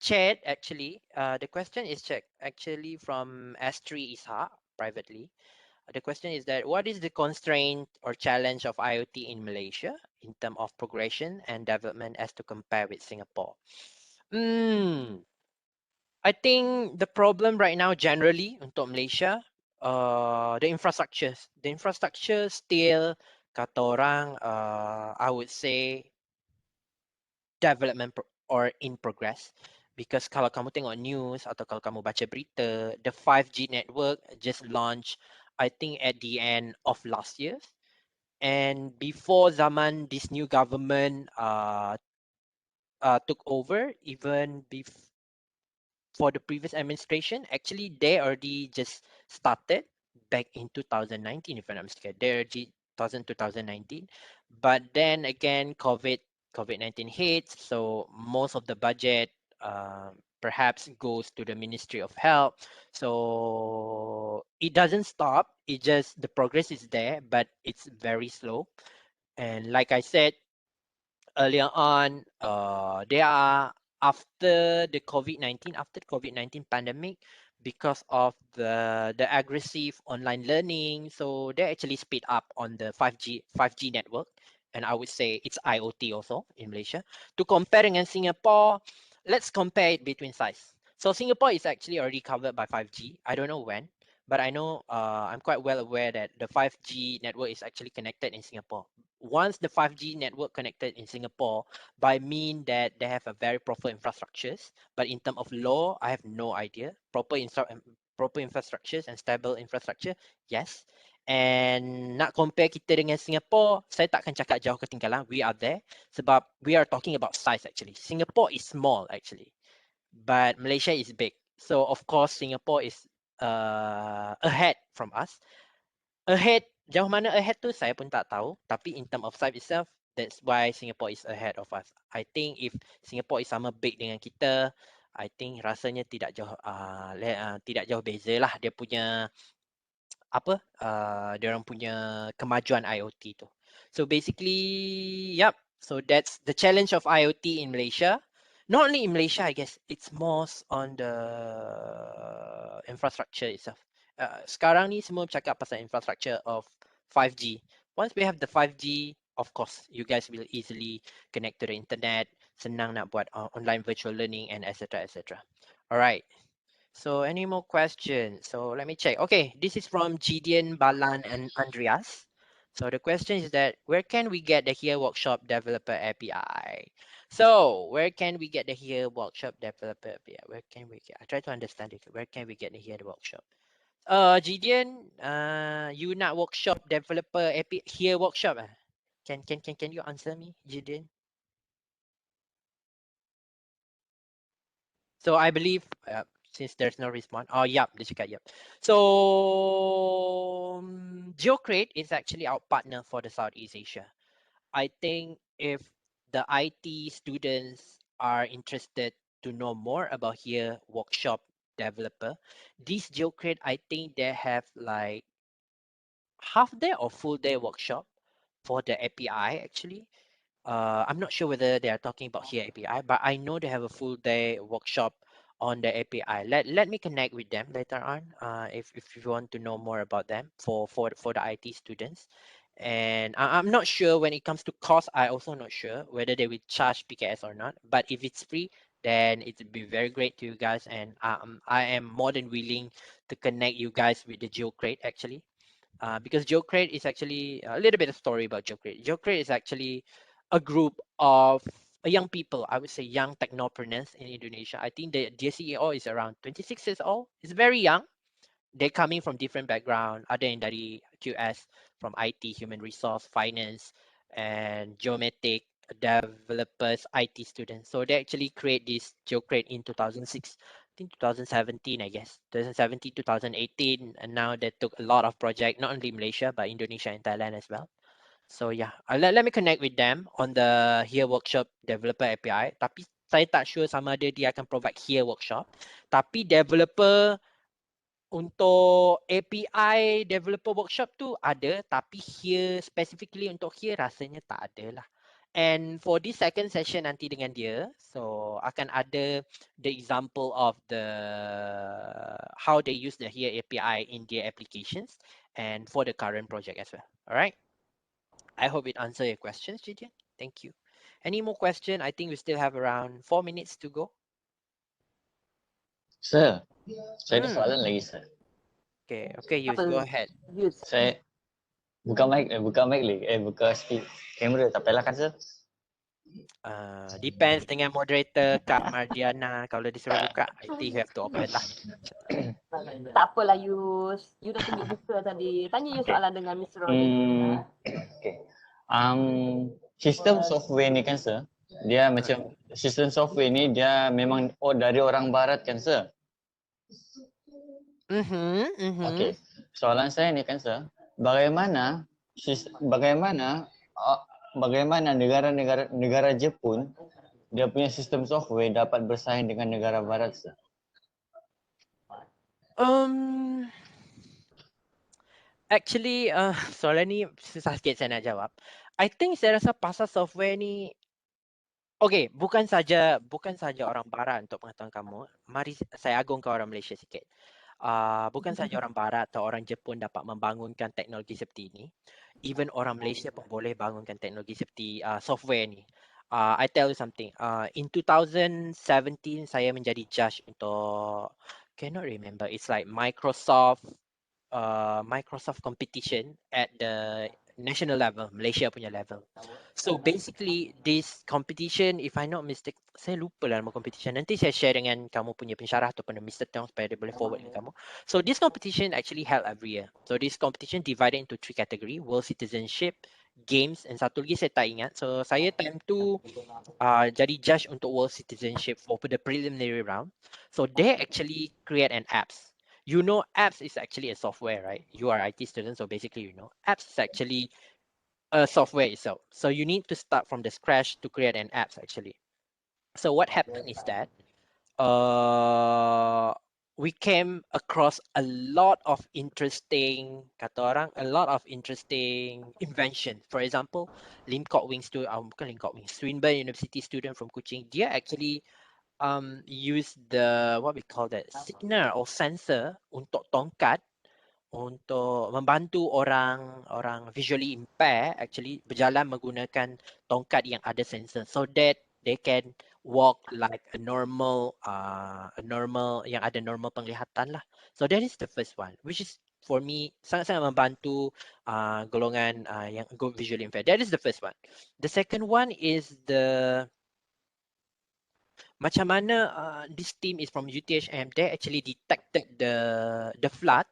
chat actually. The question is checked actually from S3 Isha privately. The question is that what is the constraint or challenge of IoT in Malaysia in terms of progression and development as to compare with Singapore? I think the problem right now generally untuk Malaysia, the infrastructure still kata orang, I would say development or in progress. Because kalau kamu tengok news atau kalau kamu baca berita, the 5G network just launched, I think at the end of last year. And before zaman this new government took over, even for the previous administration, actually they already just started back in 2019, if I'm not mistaken. They already 2019. But then again, COVID-19 hits, so most of the budget perhaps goes to the Ministry of Health. So it doesn't stop. It just the progress is there, but it's very slow. And like I said earlier on, they are after the COVID-19 pandemic, because of the aggressive online learning, so they actually speed up on the 5G network. And I would say it's IoT also in Malaysia. To compare dengan Singapore, let's compare it between size. So Singapore is actually already covered by 5G. I don't know when, but I know I'm quite well aware that the 5G network is actually connected in Singapore. Once the 5G network connected in Singapore, by mean that they have a very proper infrastructures. But in terms of law, I have no idea. Proper infrastructures and stable infrastructure, yes. And nak compare kita dengan Singapore, saya takkan cakap jauh ketinggalan. We are there. Sebab we are talking about size actually. Singapore is small actually, but Malaysia is big. So of course Singapore is ahead from us. Ahead, jauh mana ahead tu saya pun tak tahu. Tapi in term of size itself, that's why Singapore is ahead of us. I think if Singapore is sama big dengan kita, I think rasanya tidak jauh beza lah dia punya apa dia orang punya kemajuan IoT tu. So basically, yep. So that's the challenge of IoT in Malaysia. Not only in Malaysia, I guess it's most on the infrastructure itself. Sekarang ni semua bercakap pasal infrastructure of 5G. Once we have the 5G, of course, you guys will easily connect to the internet. Senang nak buat online virtual learning and etc. etc. Alright. So any more questions? So let me check. Okay, this is from Gideon, Balan, and Andreas. So the question is that where can we get the Here Workshop Developer API? So where can we get the Here Workshop Developer API? Where can we get? I try to understand it. Where can we get the Here Workshop? Gideon, you not workshop developer API Here Workshop? Can you answer me, Gideon? So I believe since there's no response. Oh, yeah, dia cakap, yep. So Geocrate is actually our partner for the Southeast Asia. I think if the IT students are interested to know more about here workshop developer, this Geocrate, I think they have like half day or full day workshop for the API actually. I'm not sure whether they are talking about here API, but I know they have a full day workshop on the API. Let me connect with them later on. If you want to know more about them for the IT students. And I'm not sure when it comes to cost. I also not sure whether they will charge PKS or not. But if it's free, then it would be very great to you guys. And I am more than willing to connect you guys with the GeoCrate actually. Because GeoCrate is actually a little bit of story about GeoCrate. GeoCrate is actually a group of young people, I would say young technopreneurs in Indonesia. I think the CEO is around 26 years old. It's very young. They're coming from different background. Ada yang dari QS, from IT, human resource, finance, and geometric developers, IT students. So they actually create this GeoCrate in 2006. I think 2017, I guess. 2017, 2018, and now they took a lot of project, not only Malaysia, but Indonesia and Thailand as well. So yeah, let me connect with them on the here workshop developer API. Tapi saya tak sure sama ada dia akan provide here workshop. Tapi developer untuk API developer workshop tu ada, tapi here specifically untuk here rasanya tak ada lah. And for this second session nanti dengan dia, so akan ada the example of the how they use the here API in their applications and for the current project as well. All right. I hope it answered your questions, Jidian. Thank you. Any more question? I think we still have around 4 minutes to go. Sir, saya ada soalan lagi, sir. Okay, Yus, go ahead. Use. Saya buka mic lagi. Buka speak kamera. Tak payah kan, sir? Depends dengan moderator Kak Mardiana. Kalau disuruh buka, I think you have to open lah. Tak apalah Yus. You dah tunjuk buka tadi. Tanya you soalan dengan Mr. Ronny. Okay. Sistem software ni kan, sir? Dia macam sistem software ni dia memang dari orang barat kan, sir? Okay. Soalan saya ni kan, sir, bagaimana negara Jepun dia punya sistem software dapat bersaing dengan negara barat, sir? Actually, soalan ni susah sikit saya nak jawab. I think saya rasa pasal software ni, okay, bukan saja orang barat untuk pengetahuan kamu. Mari saya agungkan orang Malaysia sikit. Bukan saja orang barat atau orang Jepun dapat membangunkan teknologi seperti ini. Even orang Malaysia pun boleh bangunkan teknologi seperti software ni. I tell you something. In 2017 saya menjadi judge untuk, cannot remember. It's like Microsoft competition at the national level, Malaysia punya level. So basically this competition, if I not mistake, saya lupa lah nama competition. Nanti saya share dengan kamu punya pensyarah ataupun Mr. Tong supaya dia boleh forward dengan kamu. So this competition actually held every year. So this competition divided into 3 category: world citizenship, games, and satu lagi saya tak ingat. So saya time tu jadi judge untuk world citizenship for the preliminary round. So they actually create an apps. You know, apps is actually a software, right? You are IT student, so basically you know, apps is actually a software itself. So you need to start from the scratch to create an apps actually. So what happened is that we came across a lot of interesting, kata orang, a lot of interesting invention. For example, Swinburne University student from Kuching, dia actually use the what we call that signal or sensor untuk tongkat untuk membantu orang visually impaired actually berjalan menggunakan tongkat yang ada sensor so that they can walk like a normal yang ada normal penglihatan lah. So that is the first one, which is for me sangat-sangat membantu golongan yang visually impaired. That is the first one. The second one is the macam mana this team is from UTHM, they actually detected the flood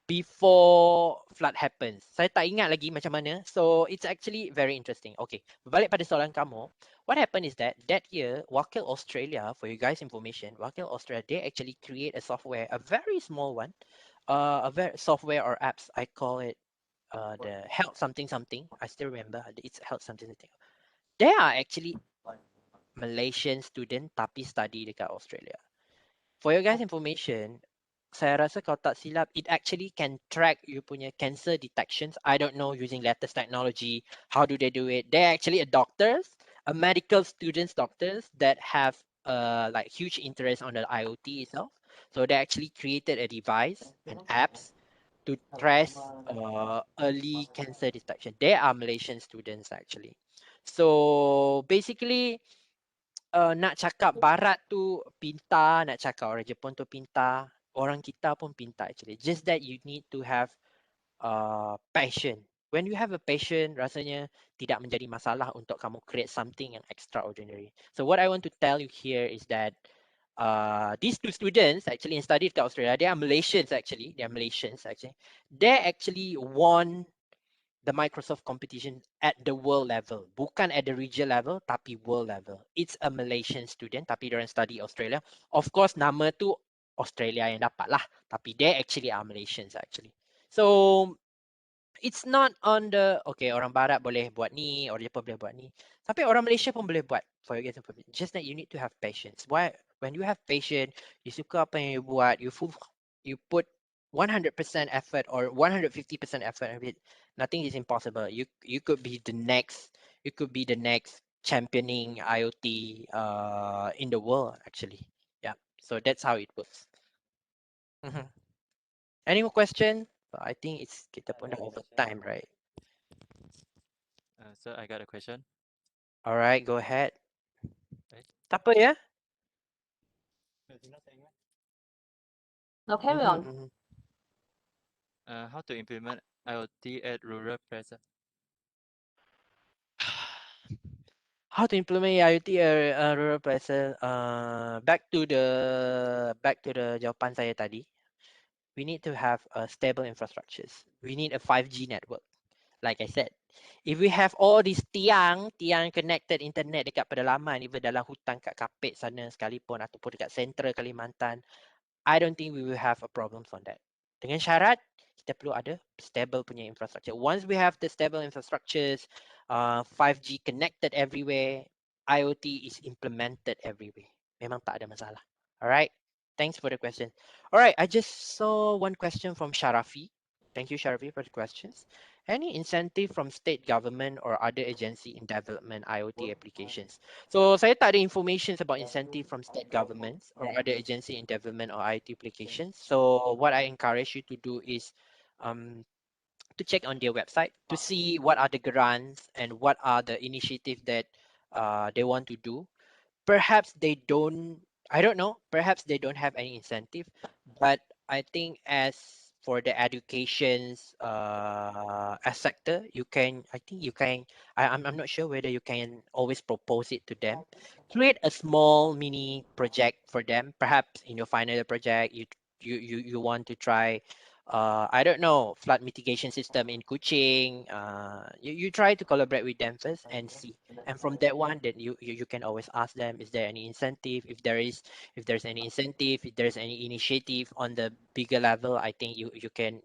before flood happens. Saya tak ingat lagi macam mana. So it's actually very interesting. Okay, balik pada soalan kamu. What happened is that year, Wakil Australia, for you guys information, Wakil Australia, they actually create a software, a very small one, a very software or apps. I call it the health something. I still remember it's health something. They are actually Malaysian student tapi study dekat Australia. For your guys information, saya rasa kalau tak silap, it actually can track you punya cancer detections. I don't know using latest technology, how do they do it? They're actually a doctors, a medical students doctors that have like huge interest on the IoT itself. So they actually created a device and apps to trace early cancer detection. They are Malaysian students actually. So basically nak cakap barat tu pintar, nak cakap orang Jepun tu pintar, orang kita pun pintar actually. Just that you need to have passion. When you have a passion, rasanya tidak menjadi masalah untuk kamu create something yang extraordinary. So what I want to tell you here is that these two students actually in studied in Australia, they are Malaysians actually. They are Malaysians actually. They actually won the Microsoft competition at the world level. Bukan at the regional level, tapi world level. It's a Malaysian student, tapi diorang study Australia. Of course, nama tu Australia yang dapat lah. Tapi they actually are Malaysians actually. So, it's not on the, okay, orang barat boleh buat ni, orang Jepun boleh buat ni. Tapi orang Malaysia pun boleh buat. For your example, just that you need to have patience. Why? When you have patience, you suka apa yang you buat, you put 100% effort or 150% effort of it, nothing is impossible. You could be the next championing IoT in the world actually. Yeah. So that's how it works. Any more question? I think it's kita pun dah over time, right? So I got a question. All right, go ahead. Right. Tak apa ya? No, carry on. How to implement IoT at rural places? How to implement IoT at rural places? Back to the jawapan saya tadi. We need to have stable infrastructures. We need a 5G network. Like I said, if we have all these tiang connected internet dekat pedalaman, even dalam hutan kat Kapit sana sekalipun ataupun dekat sentral Kalimantan, I don't think we will have a problem on that. Dengan syarat kita perlu ada stable punya infrastructure. Once we have the stable infrastructures, 5G connected everywhere, IoT is implemented everywhere. Memang tak ada masalah. Alright, thanks for the question. Alright, I just saw one question from Sharafi. Thank you, Sharafi, for the questions. Any incentive from state government or other agency in development IoT applications? So saya tak ada information about incentive from state governments or other agency in development or IoT applications. So what I encourage you to do is to check on their website to see what are the grants and what are the initiatives that they want to do. Perhaps they don't, I don't know, perhaps they don't have any incentive, but I think as for the education's as sector, you can, I think you can, I'm not sure whether you can always propose it to them. Create a small mini project for them. Perhaps in your final year project, you want to try I don't know, flood mitigation system in Kuching. You try to collaborate with them first and see. And from that one, then you can always ask them, is there any incentive? If there's any incentive, if there's any initiative on the bigger level, I think you can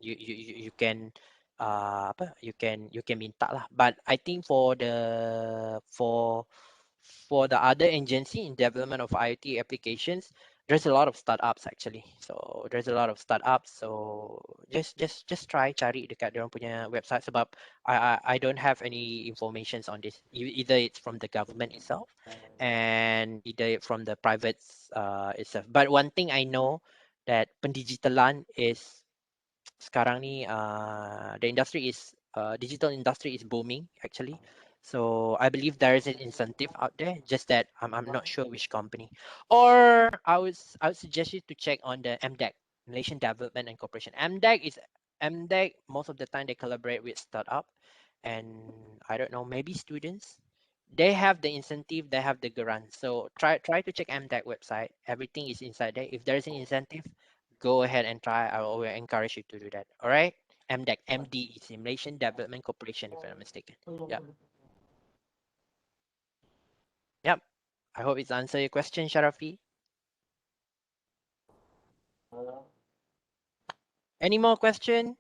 minta lah. But I think for the other agency in development of IoT applications, there's a lot of startups actually. So there's a lot of startups. So just try cari dekat diorang punya website sebab I don't have any informations on this. Either it's from the government itself and either from the private itself. But one thing I know that pendigitalan is sekarang ni the industry is digital industry is booming actually. So I believe there is an incentive out there, just that I'm not sure which company. Or I would suggest you to check on the MDEC, Malaysian Development and Cooperation. MDEC most of the time they collaborate with startup and I don't know, maybe students. They have the incentive, they have the grant. So try to check MDEC website. Everything is inside there. If there's an incentive, go ahead and try. I will encourage you to do that. All right. MDEC, MD is Malaysian Development Corporation, if I'm not mistaken. Yeah. Yep. I hope it's answered your question, Sharafi. Any more question?